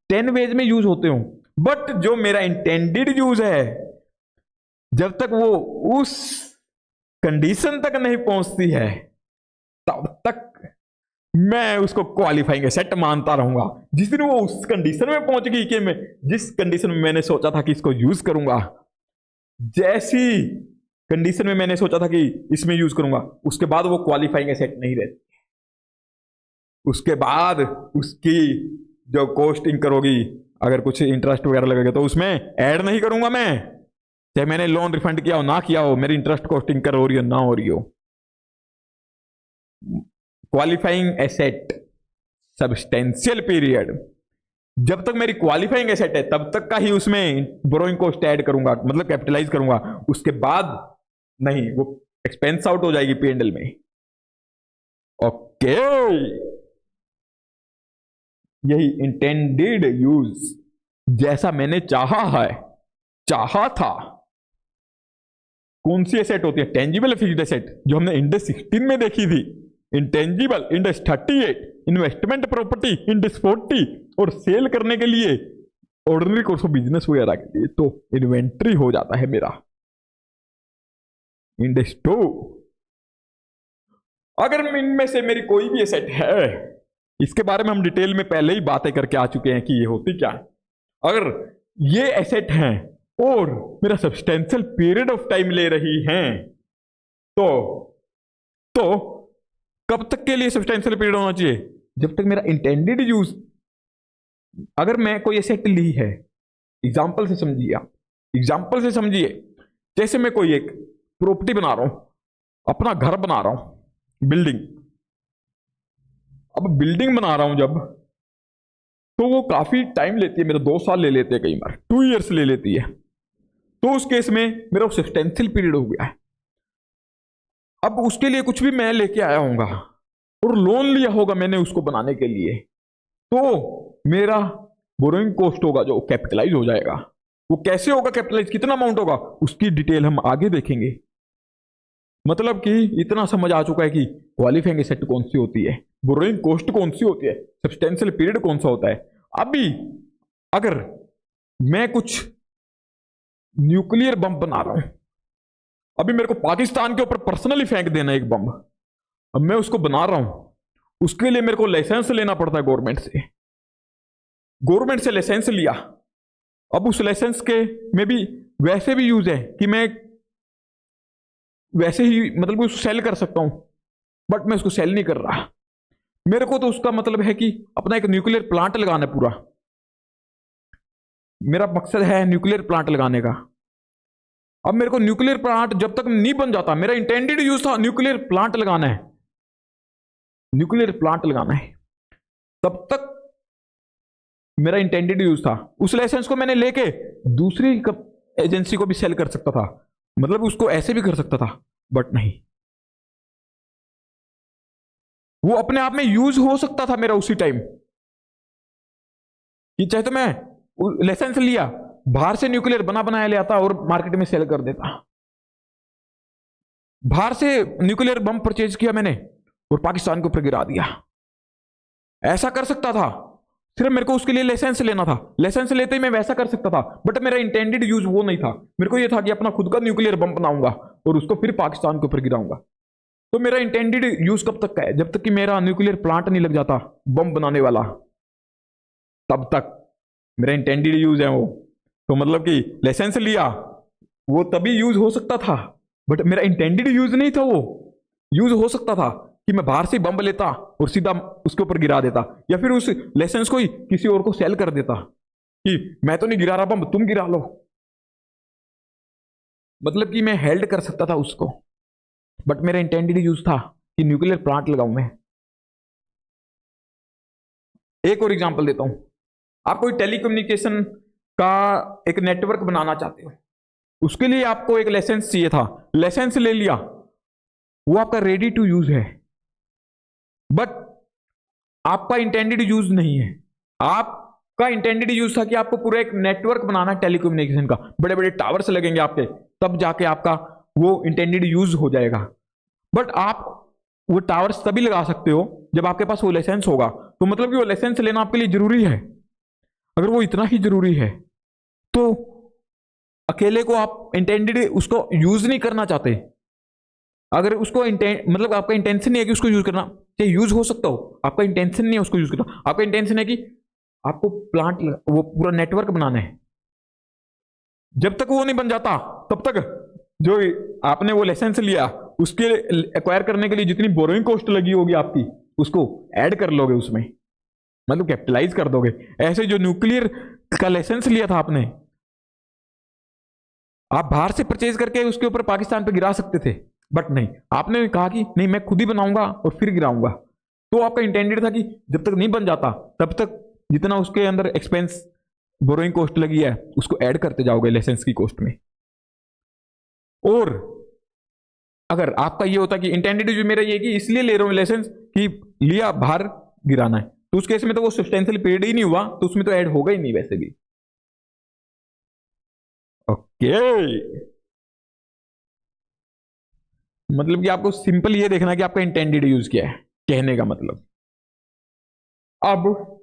Speaker 1: 10 वेज में यूज होते हो, बट जो मेरा इंटेंडेड यूज है, जब तक वो उस कंडीशन तक नहीं पहुंचती है तब तक मैं उसको क्वालिफाइंग एसेट मानता रहूंगा। जिस दिन वो उस कंडीशन में पहुंच गई कि मैं जिस कंडीशन में मैंने सोचा था कि इसको यूज करूंगा, जैसी कंडीशन में मैंने सोचा था कि इसमें यूज करूंगा, उसके बाद वो क्वालिफाइंग एसेट नहीं रहती। उसके बाद उसकी जो कॉस्ट इंकर होगी, अगर कुछ इंटरेस्ट वगैरह लगेगा तो उसमें ऐड नहीं करूंगा मैं, चाहे मैंने लोन रिफंड किया हो ना किया हो, मेरी इंटरेस्ट कॉस्ट इंकर हो रही हो ना हो रही हो। क्वालिफाइंग एसेट सब्सटेंशियल पीरियड, जब तक मेरी क्वालिफाइंग एसेट है तब तक का ही उसमें बोरोइंग कॉस्ट ऐड करूंगा, मतलब कैपिटलाइज करूंगा। उसके बाद नहीं, वो एक्सपेंस आउट हो जाएगी P&L में। ओके, यही इंटेंडेड यूज, जैसा मैंने चाहा है, चाहा था। कौन सी एसेट होती है? टेंजिबल फिक्स्ड एसेट, जो हमने इंडेक्स 16 में देखी थी। Intangible index 38, investment property index 40, और सेल करने के लिए ऑर्डिनरी कोर्स ऑफ बिजनेस वगैरह के लिए तो इन्वेंट्री हो जाता है मेरा इंडेक्स 2। अगर इनमें से मेरी कोई भी एसेट है, इसके बारे में हम डिटेल में पहले ही बातें करके आ चुके हैं कि ये होती क्या है। अगर ये एसेट हैं और मेरा सब्सटेंशियल पीरियड ऑफ टाइम ले रही हैं, तो कब तक के लिए सब्सटेंशियल पीरियड होना चाहिए? जब तक मेरा इंटेंडेड यूज, अगर मैं कोई एसेट ली है, एग्जांपल से समझिए आप, एग्जांपल से समझिए, जैसे मैं कोई एक प्रॉपर्टी बना रहा हूं, अपना घर बना रहा हूं, बिल्डिंग। अब बिल्डिंग बना रहा हूं जब, तो वो काफी टाइम लेती है, मेरा 2 साल ले लेते हैं, कई बार 2 ईयर्स ले लेती है। तो उस केस में मेरा सब्सटेंशियल पीरियड हो गया है। अब उसके लिए कुछ भी मैं लेके आया हूंगा और लोन लिया होगा मैंने उसको बनाने के लिए, तो मेरा बोरोइंग कॉस्ट होगा जो कैपिटलाइज हो जाएगा। वो कैसे होगा कैपिटलाइज, कितना अमाउंट होगा, उसकी डिटेल हम आगे देखेंगे। मतलब कि इतना समझ आ चुका है कि क्वालिफाइंग एसेट कौन सी होती है, बोरोइंग कॉस्ट कौन सी होती है, सब्सटेंशियल पीरियड कौन सा होता है। अभी अगर मैं कुछ न्यूक्लियर बम बना रहा हूं, अभी मेरे को पाकिस्तान के ऊपर पर्सनली फेंक देना एक बम, अब मैं उसको बना रहा हूं, उसके लिए मेरे को लाइसेंस लेना पड़ता है गवर्नमेंट से। गवर्नमेंट से लाइसेंस लिया, अब उस लाइसेंस के में भी वैसे भी यूज है कि मैं वैसे ही मतलब उसको सेल कर सकता हूं, बट मैं उसको सेल नहीं कर रहा। मेरे को तो उसका मतलब है कि अपना एक न्यूक्लियर प्लांट लगाना है पूरा, मेरा मकसद है न्यूक्लियर प्लांट लगाने का। अब मेरे को न्यूक्लियर प्लांट जब तक नहीं बन जाता, मेरा इंटेंडेड यूज था न्यूक्लियर प्लांट लगाना है, न्यूक्लियर प्लांट लगाना है, तब तक मेरा इंटेंडेड यूज था। उस लाइसेंस को मैंने लेके दूसरी एजेंसी को भी सेल कर सकता था, मतलब उसको ऐसे भी कर सकता था, बट नहीं, वो अपने आप में यूज हो सकता था मेरा उसी टाइम कि चाहे तो मैं लाइसेंस लिया, बाहर से न्यूक्लियर बना बनाया ले आता और मार्केट में सेल कर देता। बाहर से न्यूक्लियर बम परचेज किया मैंने और पाकिस्तान के ऊपर गिरा दिया, ऐसा कर सकता था। सिर्फ मेरे को उसके लिए लाइसेंस लेना था, लाइसेंस लेते ही मैं वैसा कर सकता था, बट मेरा इंटेंडेड यूज वो नहीं था। मेरे को ये था कि अपना खुद का न्यूक्लियर बम बनाऊंगा और उसको फिर पाकिस्तान के ऊपर गिराऊंगा। तो मेरा इंटेंडेड यूज कब तक का है? जब तक कि मेरा न्यूक्लियर प्लांट नहीं लग जाता बम बनाने वाला, तब तक मेरा इंटेंडेड यूज है वो। तो मतलब कि लाइसेंस लिया वो तभी यूज हो सकता था, बट मेरा इंटेंडेड यूज नहीं था। वो यूज हो सकता था कि मैं बाहर से बम लेता और सीधा उसके ऊपर गिरा देता, या फिर उस लाइसेंस को ही किसी और को सेल कर देता कि मैं तो नहीं गिरा रहा बम, तुम गिरा लो। मतलब कि मैं हेल्ड कर सकता था उसको, बट मेरा इंटेंडेड यूज था कि न्यूक्लियर प्लांट लगाऊं मैं। एक और एग्जांपल देता हूं, आप कोई टेलीकम्युनिकेशन का एक नेटवर्क बनाना चाहते हो, उसके लिए आपको एक लाइसेंस चाहिए था, लाइसेंस ले लिया, वो आपका रेडी टू यूज है, बट आपका इंटेंडेड यूज नहीं है। आपका इंटेंडेड यूज था कि आपको पूरा एक नेटवर्क बनाना है टेलीकम्युनिकेशन का, बड़े बड़े टावर्स लगेंगे आपके, तब जाके आपका वो इंटेंडेड यूज हो जाएगा। बट आप वो टावर्स तभी लगा सकते हो जब आपके पास वो लाइसेंस होगा। तो मतलब कि वो लाइसेंस लेना आपके लिए जरूरी है। अगर वो इतना ही जरूरी है तो अकेले को आप इंटेंडेड उसको यूज नहीं करना चाहते, अगर उसको मतलब आपका इंटेंशन नहीं है कि उसको यूज करना, चाहे यूज हो सकता हो, आपका इंटेंशन नहीं है उसको यूज करना, आपका इंटेंशन है कि आपको प्लांट वो पूरा नेटवर्क बनाना है। जब तक वो नहीं बन जाता तब तक जो आपने वो लाइसेंस लिया उसके एक्वायर करने के लिए जितनी बोरोइंग कॉस्ट लगी होगी आपकी, उसको ऐड कर लोगे उसमें, मतलब कैपिटलाइज कर दोगे। ऐसे जो न्यूक्लियर का लाइसेंस लिया था आपने, आप बाहर से परचेज करके उसके ऊपर पाकिस्तान पे गिरा सकते थे, बट नहीं, आपने कहा कि नहीं मैं खुद ही बनाऊंगा और फिर गिराऊंगा। तो आपका इंटेंडेड था कि जब तक नहीं बन जाता तब तक जितना उसके अंदर एक्सपेंस बोरोइंग कॉस्ट लगी है उसको ऐड करते जाओगे लाइसेंस की कॉस्ट में। और अगर आपका ये होता कि इंटेंडेड यूज मेरा ये कि इसलिए ले रहा हूं लाइसेंस कि लिया बाहर गिराना है, तो उस केस में तो वो सब्सटेंशियल पीरियड ही नहीं हुआ, तो उसमें तो ऐड होगा ही नहीं वैसे भी। ओके, मतलब कि आपको सिंपल ये देखना कि आपका इंटेंडेड यूज क्या है, कहने का मतलब। अब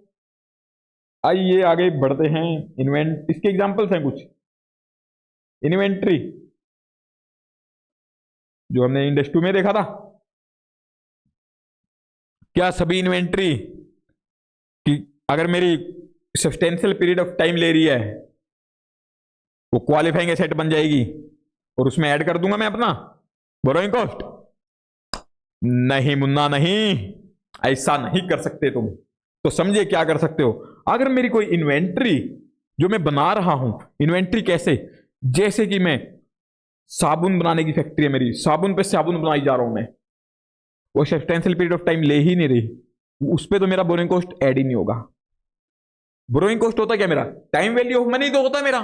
Speaker 1: आइए आगे बढ़ते हैं। इसके एग्जांपल्स हैं कुछ। इन्वेंट्री जो हमने इंडेक्स 2 में देखा था, क्या सभी इन्वेंट्री कि अगर मेरी सब्सटेंशियल पीरियड ऑफ टाइम ले रही है वो क्वालिफाइंग एसेट बन जाएगी और उसमें ऐड कर दूंगा मैं अपना बोरोइंग कॉस्ट? नहीं मुन्ना नहीं, ऐसा नहीं कर सकते तुम। तो समझे क्या कर सकते हो, अगर मेरी कोई इन्वेंट्री जो मैं बना रहा हूं, इन्वेंट्री कैसे, जैसे कि मैं साबुन बनाने की फैक्ट्री है मेरी, साबुन पे साबुन बनाई जा रहा हूं मैं, वो सब्सटेंशियल पीरियड ऑफ टाइम ले ही नहीं रही, उस पर तो मेरा बोरोइंग कॉस्ट ऐड ही नहीं होगा। बोरोइंग कॉस्ट होता क्या मेरा, टाइम वैल्यू ऑफ मनी तो होता मेरा,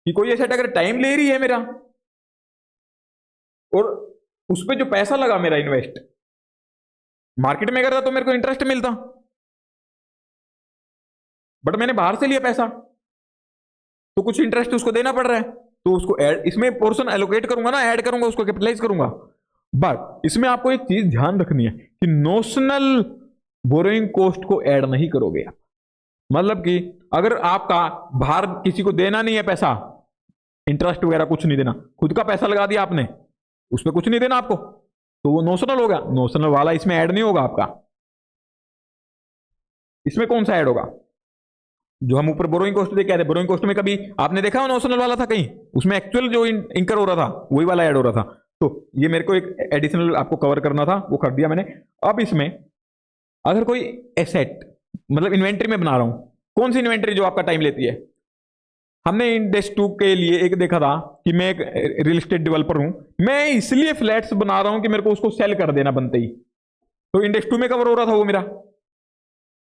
Speaker 1: कि कोई एसेट अगर टाइम ले रही है मेरा और उस पर जो पैसा लगा मेरा इन्वेस्ट, मार्केट में करता तो मेरे को इंटरेस्ट मिलता, बट मैंने बाहर से लिया पैसा तो कुछ इंटरेस्ट उसको देना पड़ रहा है, तो उसको ऐड, इसमें पोर्शन एलोकेट करूंगा ना, ऐड करूंगा, उसको कैपिटलाइज करूंगा। बट इसमें आपको एक चीज ध्यान रखनी है कि नोशनल बोरोइंग कॉस्ट को ऐड नहीं करोगे आप। मतलब कि अगर आपका बाहर किसी को देना नहीं है पैसा, इंटरेस्ट वगैरह कुछ नहीं देना, खुद का पैसा लगा दिया आपने, उस पर कुछ नहीं देना आपको, तो वो नोशनल होगा, नोशनल वाला इसमें ऐड नहीं होगा आपका। इसमें कौन सा ऐड होगा, जो हम ऊपर बोरोइंग कॉस्ट देख के आए थे, बोरोइंग कॉस्ट में कभी आपने देखा नोशनल वाला था कहीं, उसमें एक्चुअल जो इंकर हो रहा था वही वाला ऐड हो रहा था। तो ये मेरे को एक एडिशनल आपको कवर करना था, वो कर दिया मैंने। अब इसमें अगर कोई एसेट, मतलब इन्वेंट्री में बना रहा हूं, कौन सी इन्वेंट्री जो आपका टाइम लेती है, हमने इंडेक्स 2 के लिए एक देखा था कि मैं एक रियल एस्टेट डेवलपर हूं, मैं इसलिए फ्लैट्स बना रहा हूं कि मेरे को उसको सेल कर देना बनते ही, तो इंडेक्स 2 में कवर हो रहा था वो मेरा।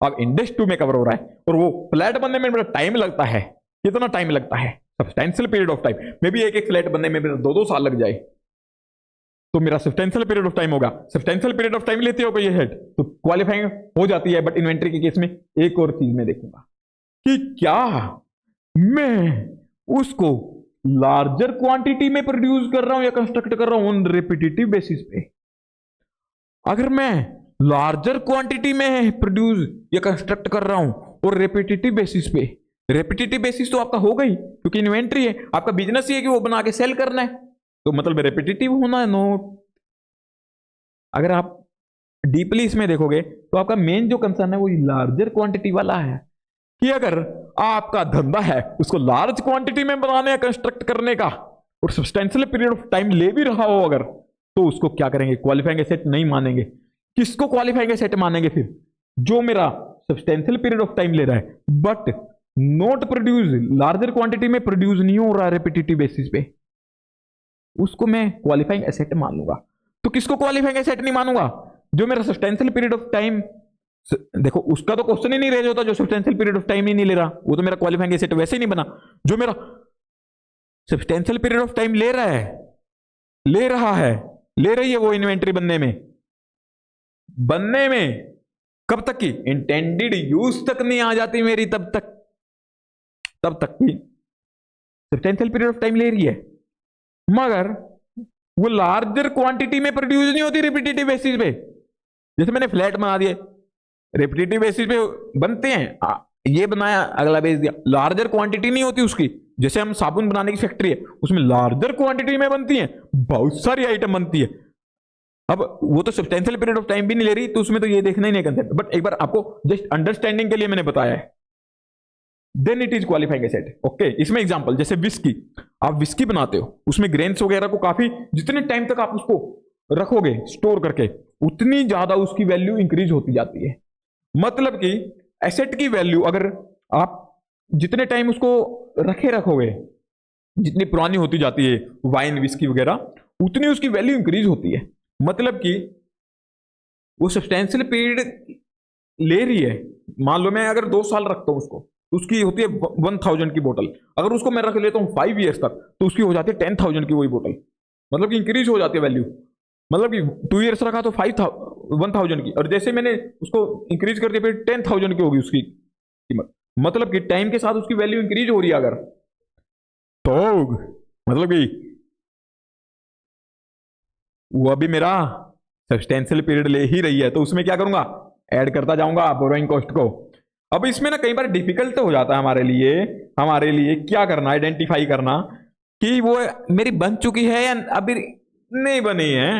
Speaker 1: अब इंडेक्स 2 में कवर हो रहा है और वो फ्लैट बनने में मेरा टाइम लगता है, कितना टाइम लगता है, substantial period of time, may be एक एक फ्लैट बनने में मेरा 2-2 साल लग जाए, तो मेरा सब्सटेंशियल पीरियड ऑफ टाइम होगा। सब्सटेंशियल पीरियड ऑफ टाइम लेते हो कोई हेड तो क्वालिफाइंग हो जाती है। बट इन्वेंट्री के केस में एक और चीज मैं देखूंगा कि क्या मैं उसको लार्जर क्वांटिटी में प्रोड्यूस कर रहा हूं या कंस्ट्रक्ट कर रहा हूं ऑन रिपीटेटिव बेसिस पे। अगर मैं लार्जर क्वांटिटी में प्रोड्यूस या कंस्ट्रक्ट कर रहा हूं और रिपीटेटिव बेसिस पे, रिपीटेटिव बेसिस तो आपका हो गई क्योंकि इन्वेंट्री है, आपका बिजनेस ही है कि वो बना के सेल करना है, तो मतलब रिपीटेटिव होना है नोट। अगर आप डीपली इसमें देखोगे तो आपका मेन जो कंसर्न है वो लार्जर क्वांटिटी वाला है, कि अगर आपका धंधा है उसको लार्ज क्वांटिटी में बनाने या कंस्ट्रक्ट करने का और सब्सटेंशियल पीरियड ऑफ टाइम ले भी रहा हो अगर, तो उसको क्या करेंगे, क्वालिफाइंग एसेट नहीं मानेंगे। किसको क्वालिफाइंग एसेट मानेंगे फिर, जो मेरा सब्सटेंशियल पीरियड ऑफ टाइम ले रहा है but not produce, larger quantity में प्रोड्यूस नहीं हो रहा है रिपीटेटिव बेसिस पे, उसको मैं क्वालिफाइंग एसेट मान लूंगा। तो किसको क्वालिफाइंग एसेट नहीं मानूंगा, जो मेरा सब्सटेंशियल पीरियड ऑफ टाइम, देखो उसका तो क्वेश्चन ही नहीं रेज होता, जो सब्सटेंशियल पीरियड ऑफ टाइम ही नहीं ले रहा वो तो मेरा क्वालिफाइंग एसेट वैसे ही नहीं बना। जो मेरा सब्सटेंशियल पीरियड ऑफ टाइम ले रहा है, ले रहा है, ले रही है वो इन्वेंट्री बनने में कब तक की? इंटेंडेड यूज तक नहीं आ जाती मेरी, तब तक की सब्सटेंशियल पीरियड ऑफ टाइम ले रही है, मगर वो लार्जर क्वांटिटी में प्रोड्यूस नहीं होती रिपीटेटिव बेसिस पे। जैसे मैंने फ्लैट बना दिए, रिपीटेटिव बेसिस पे बनते हैं, ये बनाया अगला बेच दिया, लार्जर क्वांटिटी नहीं होती उसकी। जैसे हम साबुन बनाने की फैक्ट्री है, उसमें लार्जर क्वांटिटी में बनती है, बहुत सारी आइटम बनती है। अब वो तो सब्सटेंशियल पीरियड ऑफ टाइम भी नहीं ले रही, तो उसमें तो ये देखना ही नहीं कंसेप्ट, बट एक बार आपको जस्ट अंडरस्टैंडिंग के लिए मैंने बताया है, then it is qualifying asset. Okay, इसमें एग्जांपल जैसे विस्की, आप विस्की बनाते हो, उसमें ग्रेन्स वगैरह को काफी, जितने टाइम तक आप उसको रखोगे स्टोर करके, उतनी ज्यादा उसकी वैल्यू इंक्रीज होती जाती है। मतलब कि एसेट की वैल्यू अगर आप जितने टाइम उसको रखोगे, जितनी पुरानी होती जाती है वाइन विस्की वगैरह, उतनी उसकी वैल्यू इंक्रीज होती है। मतलब कि वो सब्सटेंशियल पीरियड ले रही है। मान लो मैं अगर 2 साल रखता हूं उसको, तो उसकी होती है 1000 की बोतल, अगर उसको मैं रख लेता हूं 5 ईयर्स तक, तो उसकी हो जाती है 10,000 की वही बोतल। मतलब कि इंक्रीज हो जाती है वैल्यू। मतलब कि 2 ईयर्स रखा तो 1000 की, और जैसे मैंने उसको इंक्रीज कर दिया फिर 10,000 की होगी उसकी कीमत। मतलब कि टाइम के साथ उसकी वैल्यू इंक्रीज हो रही है अगर, तो मतलब कि वो अभी मेरा सब्सटेंशियल पीरियड ले ही रही है, तो उसमें क्या करूंगा, ऐड करता जाऊंगा बोरोइंग कॉस्ट को। अब इसमें ना कई बार डिफिकल्ट हो जाता है हमारे लिए क्या करना, आइडेंटिफाई करना कि वो मेरी बन चुकी है या अभी नहीं बनी है।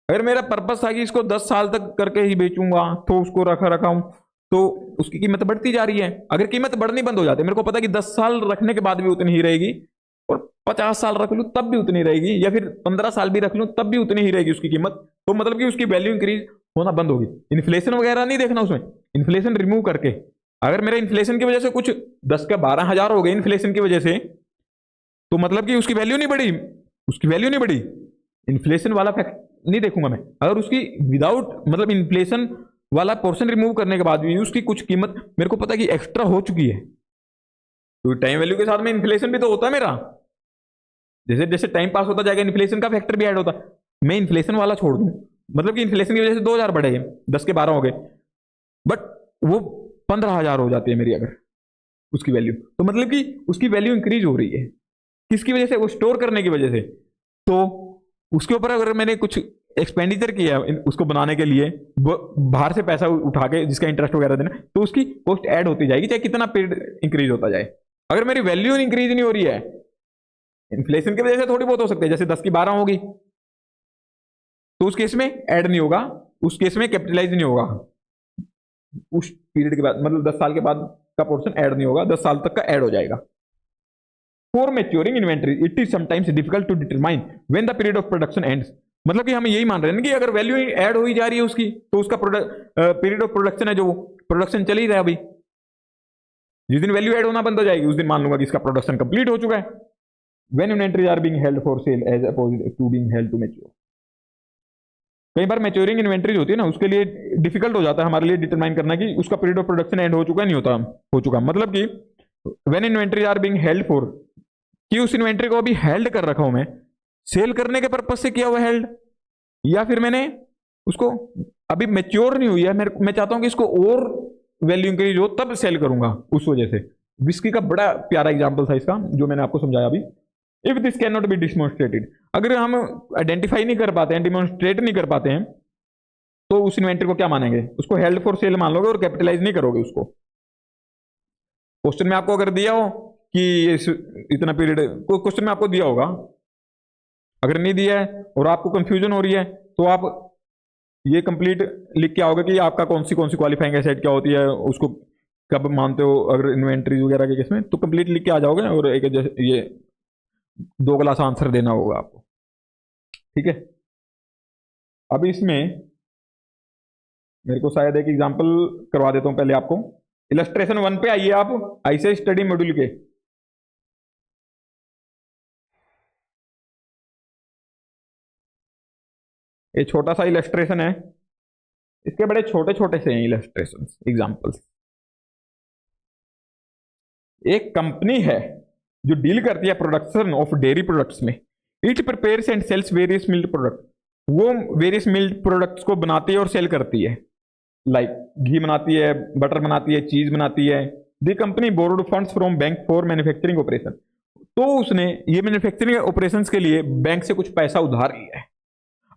Speaker 1: अगर मेरा पर्पस था कि इसको 10 साल तक करके ही बेचूंगा, तो उसको रखा हूं, तो उसकी कीमत बढ़ती जा रही है। अगर कीमत बढ़नी बंद हो जाती है, मेरे को पता है कि 10 साल रखने के बाद भी उतनी ही रहेगी, और 50 साल रख लूं तब भी उतनी रहेगी, या फिर 15 साल भी रख लूं तब भी उतनी ही रहेगी उसकी कीमत, तो मतलब कि उसकी वैल्यू इंक्रीज होना बंद होगी। इन्फ्लेशन वगैरह नहीं देखना उसमें, इन्फ्लेशन रिमूव करके। अगर मेरे इन्फ्लेशन की वजह से कुछ 10 का 12,000 हो गए इन्फ्लेशन की वजह से, तो मतलब कि उसकी वैल्यू नहीं बढ़ी, इन्फ्लेशन वाला फैक्ट नहीं देखूंगा मैं। अगर उसकी विदाउट मतलब इन्फ्लेशन वाला पोर्शन रिमूव करने के बाद भी उसकी कुछ कीमत मेरे को पता है कि एक्स्ट्रा हो चुकी है, तो टाइम वैल्यू के साथ में इन्फ्लेशन भी तो होता है मेरा। जैसे जैसे टाइम पास होता जाएगा, इन्फ्लेशन का फैक्टर भी ऐड होता, मैं इन्फ्लेशन वाला छोड़ दूं, मतलब कि इन्फ्लेशन की वजह से 2000 बढ़े, 10 के 12 हो गए, बट वो 15,000 हो जाती है मेरी अगर उसकी वैल्यू, तो मतलब कि उसकी वैल्यू इंक्रीज हो रही है। किसकी वजह से? वो स्टोर करने की वजह से। तो उसके ऊपर अगर मैंने कुछ एक्सपेंडिचर किया उसको बनाने के लिए, बाहर से पैसा उठा के जिसका इंटरेस्ट वगैरह देना, तो उसकी कॉस्ट ऐड होती जाएगी, चाहे कितना पीरियड इंक्रीज होता जाए। अगर मेरी वैल्यू इंक्रीज नहीं हो रही है, इन्फ्लेशन की वजह से थोड़ी बहुत हो सकती है, जैसे 10 की 12 होगी, तो उस केस में ऐड नहीं होगा, उस केस में कैपिटलाइज नहीं होगा, उस पीरियड के बाद मतलब 10 साल के बाद का पोर्शन ऐड नहीं होगा, 10 साल तक का ऐड हो जाएगा। For maturing inventory it is sometimes difficult to determine when the period of production ends. मतलब कि हम यही मान रहे हैं कि अगर वैल्यू ऐड हो ही जा रही है उसकी, तो उसका पीरियड ऑफ प्रोडक्शन है जो प्रोडक्शन चल ही रहा है अभी, जिस दिन वैल्यू ऐड होना बंद हो जाएगी उस दिन मान लूंगा कि इसका प्रोडक्शन कंप्लीट हो चुका है। When inventories are being held for sale as opposed to being held to mature. कई बार मैच्योरिंग इन्वेंट्रीज होती है ना, उसके लिए डिफिकल्ट हो जाता है हमारे लिए डिटरमाइन करना कि उसका पीरियड ऑफ प्रोडक्शन एंड हो चुका है नहीं होता हो चुका। मतलब कि when inventories are being held for, कि उस इन्वेंट्री को अभी हेल्ड कर रखा हूं मैं, सेल करने के पर्पज से किया हुआ हेल्ड, या फिर मैंने उसको अभी मैच्योर नहीं हुई है, मैं चाहता हूं कि इसको और वैल्यू इंक्रीज हो तब सेल करूंगा, उस वजह से। विस्की का बड़ा प्यारा एग्जांपल था इसका जो मैंने आपको समझाया अभी। If this can not be demonstrated, अगर हम आइडेंटिफाई नहीं कर पाते हैं, डिमॉन्स्ट्रेट नहीं कर पाते हैं, तो उस इन्वेंट्री को क्या मानेंगे, उसको हेल्ड फॉर सेल मान लोगे और कैपिटलाइज नहीं करोगे उसको। क्वेश्चन में आपको अगर दिया हो कि इतना पीरियड, कोई क्वेश्चन में आपको दिया होगा, अगर नहीं दिया है और आपको कंफ्यूजन हो रही है, तो आप ये कंप्लीट लिख के आओगे कि आपका कौन सी क्वालिफाइंग एसेट क्या होती है, उसको कब मानते हो अगर इन्वेंट्री वगैरह के केस में, तो कंप्लीट लिख के आ जाओगे और एक ये 2 क्लास आंसर देना होगा आपको, ठीक है। अब इसमें मेरे को शायद एक एग्जांपल करवा देता हूं पहले आपको। इलस्ट्रेशन 1 पे आइए आप, ऐसे स्टडी मॉड्यूल के। ये छोटा सा इलस्ट्रेशन है, इसके बड़े छोटे छोटे से हैं इलस्ट्रेशन एग्जांपल्स। एक कंपनी है जो डील करती है प्रोडक्शन ऑफ डेयरी प्रोडक्ट्स में। It prepares and sells various milk product, वो वेरियस मिल्क प्रोडक्ट्स को बनाती है और सेल करती है। लाइक घी बनाती है, बटर बनाती है, चीज बनाती है। The company borrowed funds from bank for manufacturing operation. तो उसने ये मैन्युफैक्चरिंग ऑपरेशंस के लिए बैंक से कुछ पैसा उधार लिया है।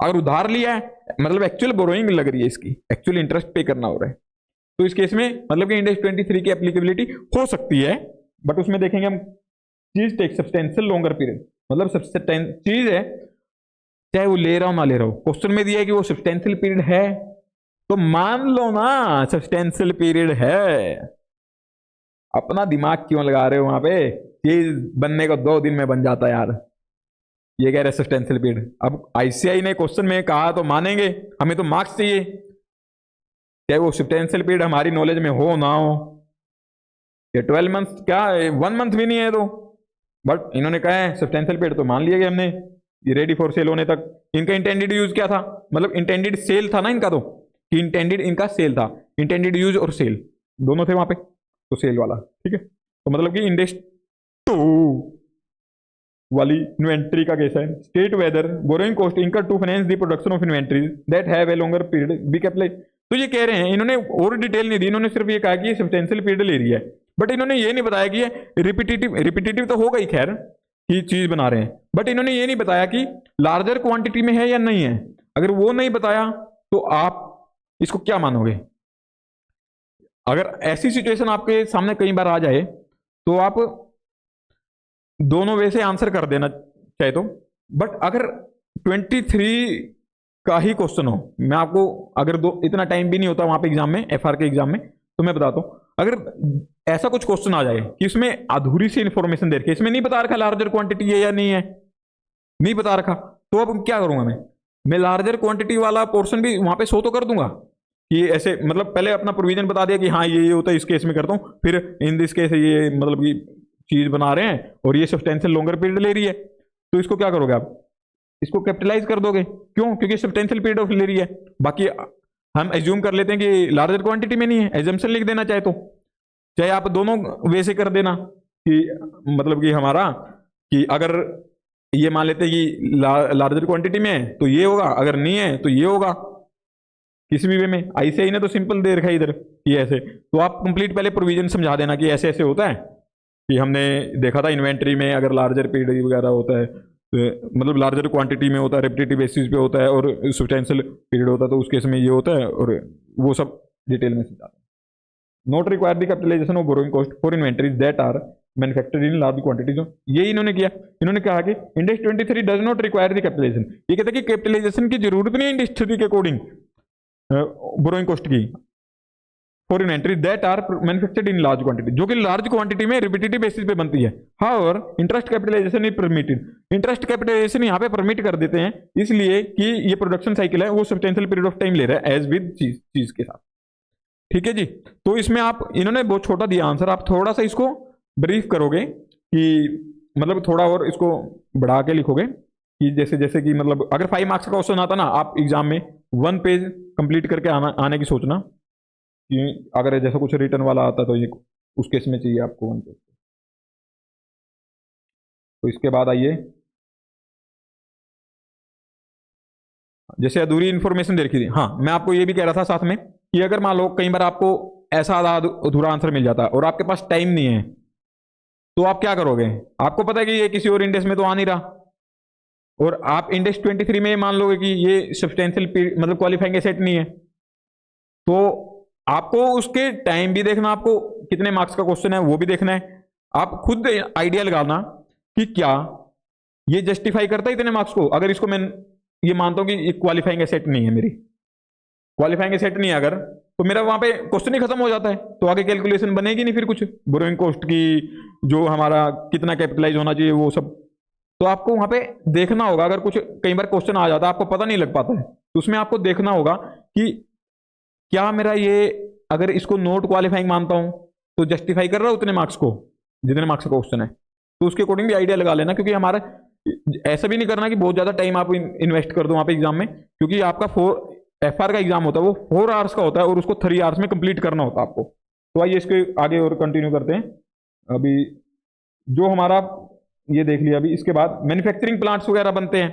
Speaker 1: अगर उधार लिया है मतलब एक्चुअल बोरोइंग लग रही है, इसकी एक्चुअल इंटरेस्ट पे करना हो रहा है, तो इस केस में मतलब कि इंडेक्स 23 की एप्लीकेबिलिटी हो सकती है। बट उसमें देखेंगे हम चीज टेक सब्सटेंशियल लॉन्गर पीरियड, मतलब चीज है चाहे वो ले रहा हो ना ले रहा हो, क्वेश्चन में दिया है कि वो सब्सटेंशियल पीरियड है तो मान लो ना सब्सटेंशियल पीरियड है। अपना दिमाग क्यों लगा रहे हो वहां पे, चीज बनने को 2 दिन में बन जाता है यार। ये कह रहे सब्सटेंशियल पीरियड, अब आईसीआई ने क्वेश्चन में कहा तो मानेंगे, हमें तो मार्क्स चाहिए, चाहे वो सब्सटेंशियल पीरियड हमारी नॉलेज में हो ना हो। ये 12 मंथ क्या 1 मंथ भी नहीं है तो, बट इन्होंने कहा है सब्सटेंशियल पीरियड तो मान लिया गया हमने। ये रेडी फॉर सेल होने तक इनका इंटेंडेड यूज क्या था, मतलब इंटेंडेड सेल था ना इनका, तो कि इंटेंडेड इनका सेल था, इंटेंडेड यूज और सेल दोनों थे वहां पे, तो सेल वाला ठीक है। तो मतलब कि इंडेक्स 2 वाली इन्वेंट्री का केस है। State whether borrowing cost incur to finance the production of inventories that have a longer period be capitalise. तो ये कह रहे हैं, इन्होंने और डिटेल नहीं दी, इन्होंने सिर्फ ये कहा कि ये सब्सटेंशियल पीरियड ले रही है, बट इन्होंने ये नहीं बताया कि ये रिपीटेटिव तो होगा ही खैर कि चीज बना रहे हैं, बट इन्होंने ये नहीं बताया कि लार्जर क्वांटिटी में है या नहीं है। अगर वो नहीं बताया तो आप इसको क्या मानोगे। अगर ऐसी सिचुएशन आपके सामने कई बार आ जाए तो आप दोनों वे से आंसर कर देना चाहे तो, बट अगर 23 का ही क्वेश्चन हो, मैं आपको अगर इतना टाइम भी नहीं होता वहां पे एग्जाम में, एफआर के एग्जाम में, तो मैं बताता हूं अगर ऐसा कुछ क्वेश्चन आ जाए कि इसमें अधूरी सी इंफॉर्मेशन दे रखी है, इसमें नहीं बता रखा लार्जर क्वांटिटी है या नहीं है, नहीं बता रखा, तो अब क्या करूंगा मैं लार्जर क्वांटिटी वाला पोर्शन भी वहां पे शो तो कर दूंगा कि ऐसे, मतलब पहले अपना प्रोविजन बता दिया कि हाँ ये होता है इस केस में करता हूं, फिर इन दिस केस ये मतलब कि चीज बना रहे हैं और ये सब्सटेंशियल लॉन्गर पीरियड ले रही है, तो इसको क्या करोगे आप, इसको कैपिटलाइज कर दोगे, क्यों, क्योंकि सब्सटेंशियल पीरियड ऑफ ले रही है। बाकी हम एज्यूम कर लेते हैं कि लार्जर क्वांटिटी में नहीं है, एजम्पशन लिख देना चाहे तो, चाहे आप दोनों वे से कर देना कि मतलब कि हमारा कि अगर ये मान लेते हैं कि लार्जर क्वांटिटी में है तो ये होगा, अगर नहीं है तो ये होगा, किसी भी वे में। आईसीआई ने तो सिंपल दे रखा है इधर कि ऐसे, तो आप कंप्लीट पहले प्रोविजन समझा देना कि ऐसे ऐसे होता है, कि हमने देखा था इन्वेंट्री में अगर लार्जर पीरियड वगैरह होता है तो, मतलब लार्जर क्वांटिटी में होता है, रेपिटेटिव बेसिस पे होता है और सब्सटेंशियल पीरियड होता है, तो उस केस में ये होता है, और वो सब डिटेल में समझा दें। Note require the capitalisation of borrowing cost for inventories that are manufactured in large quantities. यही इन्होंने किया, इन्होंने कहा कि index 23 does not require the capitalisation. ये कहते हैं कि कैपिटलाइजेशन की जरूरत नहीं है इंडेक्स 3 के अकॉर्डिंग बोरोइंग कॉस्ट की for inventory that are manufactured in large quantity, जो कि लार्ज क्वांटिटी में रिपीटेटिव बेसिस पे बनती है। However interest capitalisation is permitted, interest capitalisation यहाँ पे परमिट कर देते हैं इसलिए कि ये प्रोडक्शन साइकिल है वो सब्सटेंशियल पीरियड ऑफ टाइम ले रहा है एज विद चीज के साथ, ठीक है जी। तो इसमें आप, इन्होंने बहुत छोटा दिया आंसर, आप थोड़ा सा इसको ब्रीफ करोगे कि मतलब थोड़ा और इसको बढ़ा के लिखोगे कि जैसे जैसे कि मतलब अगर 5 मार्क्स का क्वेश्चन आता ना, आप एग्जाम में 1 पेज कंप्लीट करके आने की सोचना, कि अगर जैसा कुछ रिटर्न वाला आता तो ये उस केस में चाहिए आपको 1 पेज। तो इसके बाद आइए, जैसे अधूरी इंफॉर्मेशन दे रखी थी, हाँ मैं आपको ये भी कह रहा था साथ में कि अगर मान लो कई बार आपको ऐसा आधा अधूरा आंसर मिल जाता है और आपके पास टाइम नहीं है, तो आप क्या करोगे, आपको पता है कि ये किसी और इंडेक्स में तो आ नहीं रहा, और आप इंडेक्स 23 में मान लोगे कि ये सब्सटेंशियल मतलब क्वालिफाइंग एसेट नहीं है, तो आपको उसके टाइम भी देखना, आपको कितने मार्क्स का क्वेश्चन है वो भी देखना है, आप खुद आइडिया लगाना कि क्या ये जस्टिफाई करता है इतने मार्क्स को। अगर इसको मैं ये मानता हूं कि ये क्वालिफाइंग एसेट नहीं है, मेरी क्वालिफाइंग एसेट नहीं है अगर, तो मेरा वहां पे क्वेश्चन ही खत्म हो जाता है, तो आगे कैलकुलेशन बनेगी नहीं फिर कुछ बोरोइंग कॉस्ट की, जो हमारा कितना कैपिटलाइज होना चाहिए वो सब। तो आपको वहां पे देखना होगा, अगर कुछ कई बार क्वेश्चन आ जाता है आपको पता नहीं लग पाता है, तो उसमें आपको देखना होगा कि क्या मेरा ये, अगर इसको नोट क्वालिफाइंग मानता हूं तो जस्टिफाई कर रहा है उतने मार्क्स को जितने मार्क्स का क्वेश्चन है, तो उसके अकॉर्डिंग भी आइडिया लगा लेना। क्योंकि हमारा ऐसा भी नहीं करना कि बहुत ज्यादा टाइम आप इन्वेस्ट कर दो वहां पे एग्जाम में, क्योंकि आपका एफआर का एग्जाम होता है वो 4 आवर्स का होता है और उसको 3 आवर्स में कंप्लीट करना होता है आपको। तो आइए इसके आगे और कंटिन्यू करते हैं। अभी जो हमारा ये देख लिया, अभी इसके बाद मैन्युफैक्चरिंग प्लांट्स वगैरह बनते हैं,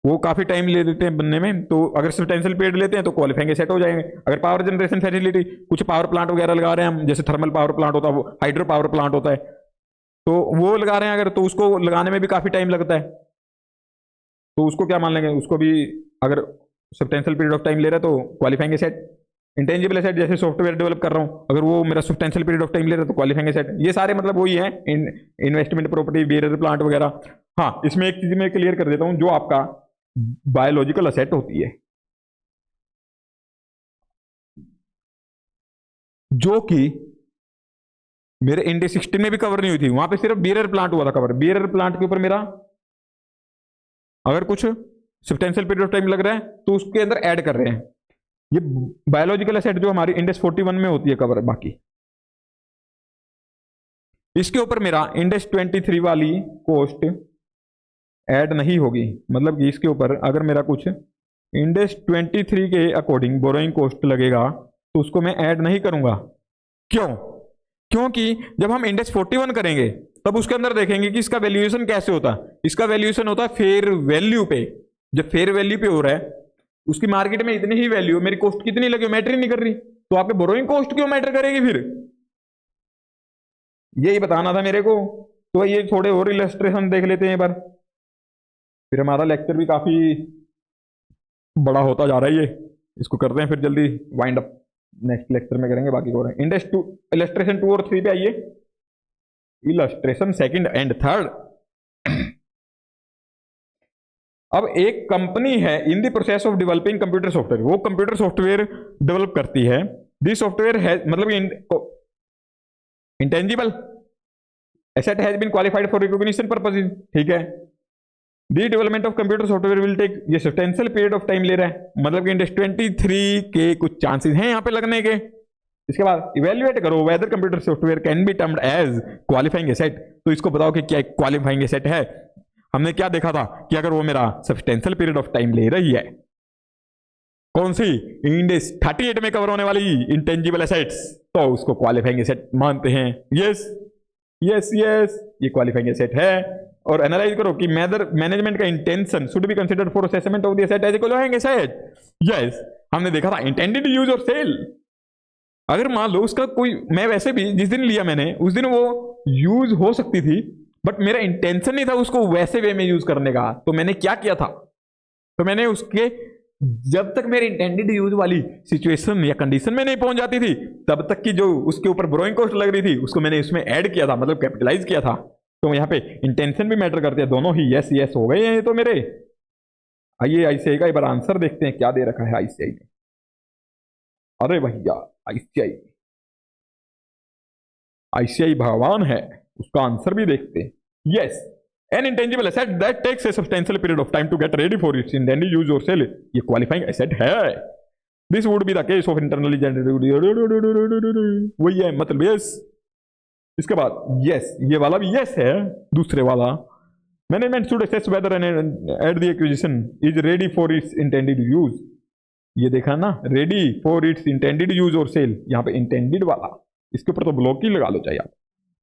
Speaker 1: वो काफी टाइम ले लेते हैं बनने में, तो अगर सब्सटेंशियल पीरियड लेते हैं तो क्वालिफाइंग एसेट हो जाएंगे। अगर पावर जनरेशन फैसिलिटी, कुछ पावर प्लांट वगैरह लगा रहे हैं हम, जैसे थर्मल पावर प्लांट होता है, वो हाइड्रो पावर प्लांट होता है, तो वो लगा रहे हैं अगर, तो उसको लगाने में भी काफी टाइम लगता है, तो उसको क्या मान लेंगे, उसको भी अगर सब्सटेंशियल पीरियड ऑफ टाइम ले रहा है तो क्वालिफाइंग एसेट। इंटेंजिबल एसेट जैसे सॉफ्टवेयर डेवलप कर रहा हूं, अगर वो मेरा सब्सटेंशियल पीरियड ऑफ टाइम ले रहा है तो क्वालिफाइंग एसेट। ये सारे मतलब वही है, इन्वेस्टमेंट प्रॉपर्टी, बियरर प्लांट वगैरह। हाँ, इसमें एक चीज मैं क्लियर कर देता हूं, जो आपका बायोलॉजिकल असेट होती है, जो कि मेरे इंडेक्स 16 में भी कवर नहीं हुई थी, वहां पे सिर्फ बियरर प्लांट हुआ था कवर। बियरर प्लांट के ऊपर मेरा अगर कुछ सब्सटेंशियल पीरियड ऑफ टाइम लग रहा है तो उसके अंदर ऐड कर रहे हैं। ये बायोलॉजिकल एसेट जो हमारी इंडेक्स 41 में होती है कवर, बाकी इसके ऊपर मेरा इंडेक्स 23 वाली कॉस्ट ऐड नहीं होगी। मतलब कि इसके ऊपर अगर मेरा कुछ इंडेक्स 23 के अकॉर्डिंग बोरोइंग कॉस्ट लगेगा तो उसको मैं ऐड नहीं करूंगा। क्यों? क्योंकि जब हम इंडेक्स 41 करेंगे तब उसके अंदर देखेंगे कि इसका वैल्यूएशन कैसे होता है। इसका वैल्यूएशन होता है फेयर वैल्यू पे। जब फेयर वैल्यू पे हो रहा है, उसकी मार्केट में इतनी ही वैल्यू, मेरी कॉस्ट कितनी लगी मैटर ही नहीं कर रही, तो आपके बोरोइंग कॉस्ट क्यों मैटर करेगी फिर? यही बताना था मेरे को। तो ये थोड़े और इलस्ट्रेशन देख लेते हैं एक बार, फिर हमारा लेक्चर भी काफी बड़ा होता जा रहा है। ये इसको करते हैं फिर जल्दी वाइंड अप, नेक्स्ट लेक्चर में करेंगे बाकी को। इंडेक्स 2 इलस्ट्रेशन 2 और 3 पे आइए, इलस्ट्रेशन सेकंड एंड थर्ड। अब एक कंपनी है in the process of developing computer software, वो कंप्यूटर सॉफ्टवेयर डेवलप करती है। दिस सॉफ्टवेयर है मतलब intangible asset has been qualified for recognition purposes, ठीक है। The development of computer software will take, ये सब्सटेंशियल पीरियड ऑफ टाइम ले रहा है, मतलब कि इंडेक्स 23 के कुछ चांसेस हैं यहाँ पे लगने के। इसके बाद इवेल्युएट करो whether computer software can be termed as qualifying asset, तो इसको बताओ कि क्या क्वालिफाइंग एसेट है। हमने क्या देखा था कि अगर वो मेरा सब्सटेंशियल पीरियड ऑफ टाइम ले रही है, कौन सी, इंडेक्स 38 में कवर होने वाली इंटेंजिबल एसेट्स, तो उसको क्वालिफाइंग एसेट मानते हैं। यस यस यस, ये क्वालिफाइंग एसेट है। और एनालाइज करो कि मैनेजमेंट का intention should be considered for assessment of the asset as qualifying asset. Yes, हमने देखा था इंटेंडेड यूज और सेल। अगर मान लो उसका कोई, मैं वैसे भी जिस दिन लिया मैंने उस दिन वो यूज हो सकती थी, बट मेरा इंटेंशन नहीं था उसको वैसे वे में यूज करने का, तो मैंने क्या किया था, तो मैंने उसके, जब तक मेरी इंटेंडेड यूज वाली सिचुएशन या कंडीशन में नहीं पहुंच जाती थी, तब तक की जो उसके ऊपर बोरोइंग कॉस्ट लग रही थी उसको मैंने इसमें ऐड किया था, मतलब कैपिटलाइज किया था। तो यहाँ पे इंटेंशन भी मैटर करते हैं, दोनों ही यस यस हो गए हैं ये तो मेरे। आइए आईसीआई का एक बार आंसर देखते हैं, क्या दे रखा है आईसीआई ने। अरे भैया, आईसीआई आईसीआई भगवान है, उसका आंसर भी देखते हैं। Yes, an intangible asset that takes a substantial period of time to get ready for its intended use और सेल, ये क्वालिफाइंग एसेट है। This would be the case of internally generated, वही है मतलब यस। इसके बाद यस, ये वाला भी यस है, दूसरे वाला management should assess whether at the acquisition is ready for its intended use. ये देखा ना, ready for its intended use और सेल, यहाँ पे इंटेंडेड वाला, इसके ऊपर तो ब्लॉक ही लगा लो चाहिए आप।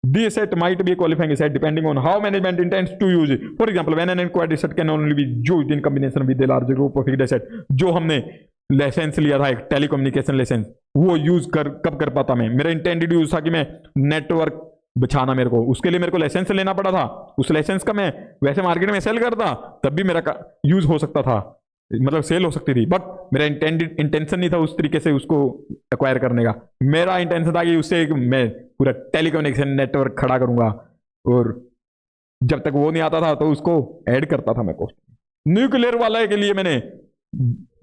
Speaker 1: The asset might be a qualifying asset depending on how management intends to use it. For example, when an acquired asset can only be used in combination with a larger group of fixed asset. जो हमने licence लिया था एक telecommunication licence, वो use कब कर पाता मैं, मेरा इंटेंडेड यूज था कि मैं नेटवर्क बिछाना, मेरे को उसके लिए मेरे को लाइसेंस लेना पड़ा था, उस लाइसेंस का मैं वैसे मार्केट में सेल करता तब भी मेरा यूज हो सकता था, मतलब सेल हो सकती थी, बट मेरा इंटेंशन नहीं था उस तरीके से उसको एक्वायर करने का। मेरा इंटेंशन था कि उससे मैं पूरा टेलीकम्युनिकेशन नेटवर्क खड़ा करूंगा, और जब तक वो नहीं आता था तो उसको ऐड करता था मैं कॉस्ट। न्यूक्लियर वाला के लिए मैंने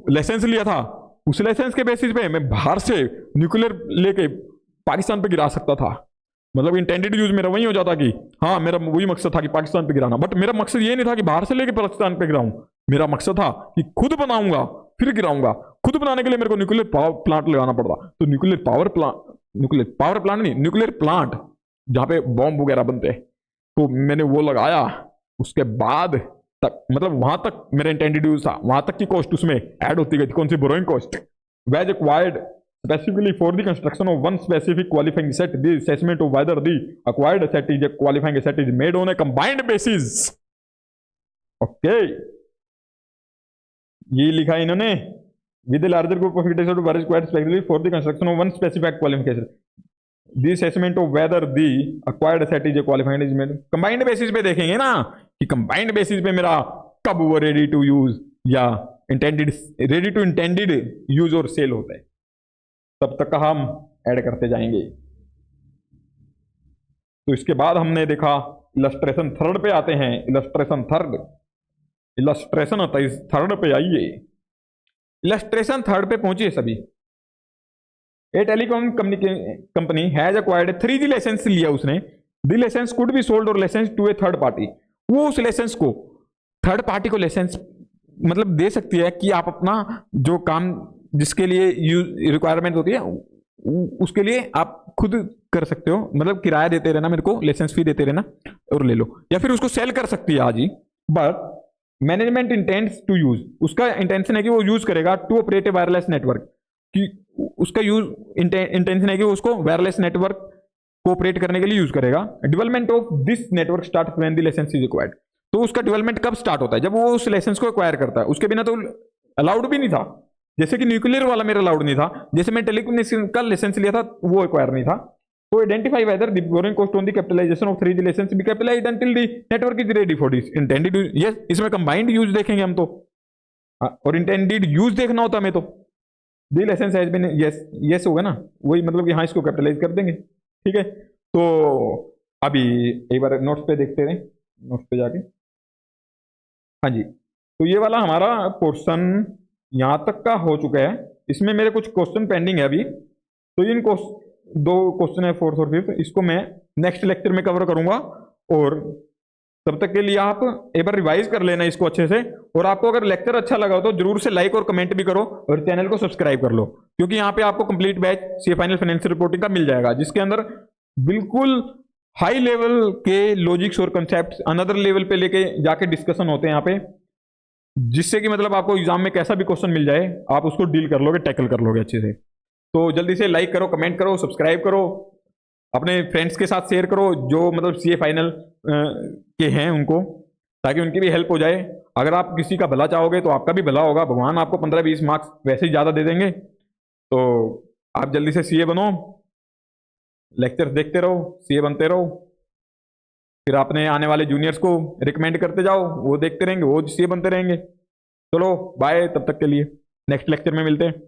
Speaker 1: लाइसेंस लिया था, उस लाइसेंस के बेसिस पे मैं बाहर से न्यूक्लियर लेके पाकिस्तान पे गिरा सकता था, मतलब इंटेंडेड यूज मेरा वही हो जाता कि हाँ, मेरा वही मकसद था कि पाकिस्तान पे गिराना, बट मेरा मकसद ये नहीं था कि बाहर से लेके पाकिस्तान पे गिराऊं। मेरा मकसद था कि खुद बनाऊंगा फिर गिराऊंगा। खुद बनाने के लिए मेरे को न्यूक्लियर पावर प्लांट लगाना पड़ता, तो न्यूक्लियर पावर प्लांट नहीं, न्यूक्लियर प्लांट जहां पे बॉम्ब वगैरह बनते हैं, तो मैंने वो लगाया। उसके बाद तक मतलब वहां तक मेरा इंटेंडेड यूज था, वहां तक की कॉस्ट उसमें ऐड होती गई। कौन सी? Borrowing cost. Was acquired specifically for the construction of one specific qualifying asset, the assessment of whether the acquired asset is a qualifying asset is made on a combined basis. Okay. ये लिखा है इन्होंने, with larger group of interested were required specially for the construction of one specific qualification the assessment of weather the acquired set is a qualified is made. Combined basis पे देखेंगे ना कि combined basis पे मेरा कब वो ready to use या intended ready to intended use और सेल होता है, तब तक का हम ऐड करते जाएंगे। तो इसके बाद हमने देखा इलस्ट्रेशन थर्ड पे आते हैं। इलस्ट्रेशन थर्ड, इलस्ट्रेशन थर्ड पे आइए। इलस्ट्रेशन थर्ड पे पहुंचिए सभी। A telecom company has acquired 3G licence लिया उसने। The licence could be sold और licence to a third party. वो उस लाइसेंस को थर्ड पार्टी को लाइसेंस मतलब दे सकती है कि आप अपना जो काम जिसके लिए रिक्वायरमेंट होती है उसके लिए आप खुद कर सकते हो, मतलब किराया देते रहना, मेरे को लाइसेंस फी देते रहना और ले लो, या फिर उसको सेल कर सकती है आज ही। But management intends to use, उसका इंटेंशन है कि वो यूज करेगा to operate a wireless network, कि उसका यूज इंटेंशन है कि वो उसको वायरलेस नेटवर्क को ऑपरेट करने के लिए यूज करेगा। Development of this network start when the licence is required. तो उसका डेवलपमेंट कब स्टार्ट होता है? जब वो उस लाइसेंस को एक्वायर करता है। उसके बिना तो अलाउड भी नहीं था, जैसे कि न्यूक्लियर वाला मेरा अलाउड नहीं था, जैसे मैं टेलीकम्युनिकेशन का लाइसेंस लिया था वो एक्वायर नहीं था। तो identify whether the borrowing cost on the capitalisation of 3G licence be capitalised until the network is ready for this intended use. Yes, इसमें कंबाइंड यूज देखेंगे हम तो, और इंटेंडेड यूज देखना होता हमें तो। The licence has been, yes yes होगा ना, वही मतलब कि हाँ इसको कैपिटलाइज कर देंगे। ठीक है, तो अभी एक बार नोट्स पे देखते रहे, नोट्स पे जाके। हाँ जी, तो ये वाला हमारा पोर्शन यहाँ तक का हो चुका है। इसमें मेरे कुछ क्वेश्चन पेंडिंग है अभी, तो इन दो क्वेश्चन है फोर्थ और फिफ्थ, इसको मैं नेक्स्ट लेक्चर में कवर करूंगा। और तब तक के लिए आप एक बार रिवाइज कर लेना इसको अच्छे से। और आपको अगर लेक्चर अच्छा लगा हो तो जरूर से लाइक और कमेंट भी करो और चैनल को सब्सक्राइब कर लो, क्योंकि यहाँ पे आपको कंप्लीट बैच सी फाइनल फाइनेंशियल रिपोर्टिंग का मिल जाएगा, जिसके अंदर बिल्कुल हाई लेवल के लॉजिक्स और कंसेप्ट अनदर लेवल पे लेके जाके डिस्कशन होते हैं यहाँ पे, जिससे कि मतलब आपको एग्जाम में कैसा भी क्वेश्चन मिल जाए आप उसको डील कर लोगे, टैकल कर लोगे अच्छे से। तो जल्दी से लाइक करो, कमेंट करो, सब्सक्राइब करो, अपने फ्रेंड्स के साथ शेयर करो जो मतलब सीए फाइनल के हैं उनको, ताकि उनकी भी हेल्प हो जाए। अगर आप किसी का भला चाहोगे तो आपका भी भला होगा, भगवान आपको 15-20 मार्क्स वैसे ही ज़्यादा दे देंगे। तो आप जल्दी से सीए बनो, लेक्चर्स देखते रहो, सीए बनते रहो, फिर अपने आने वाले जूनियर्स को रिकमेंड करते जाओ, वो देखते रहेंगे, वो सीए बनते रहेंगे। चलो बाय, तब तक के लिए नेक्स्ट लेक्चर में मिलते हैं।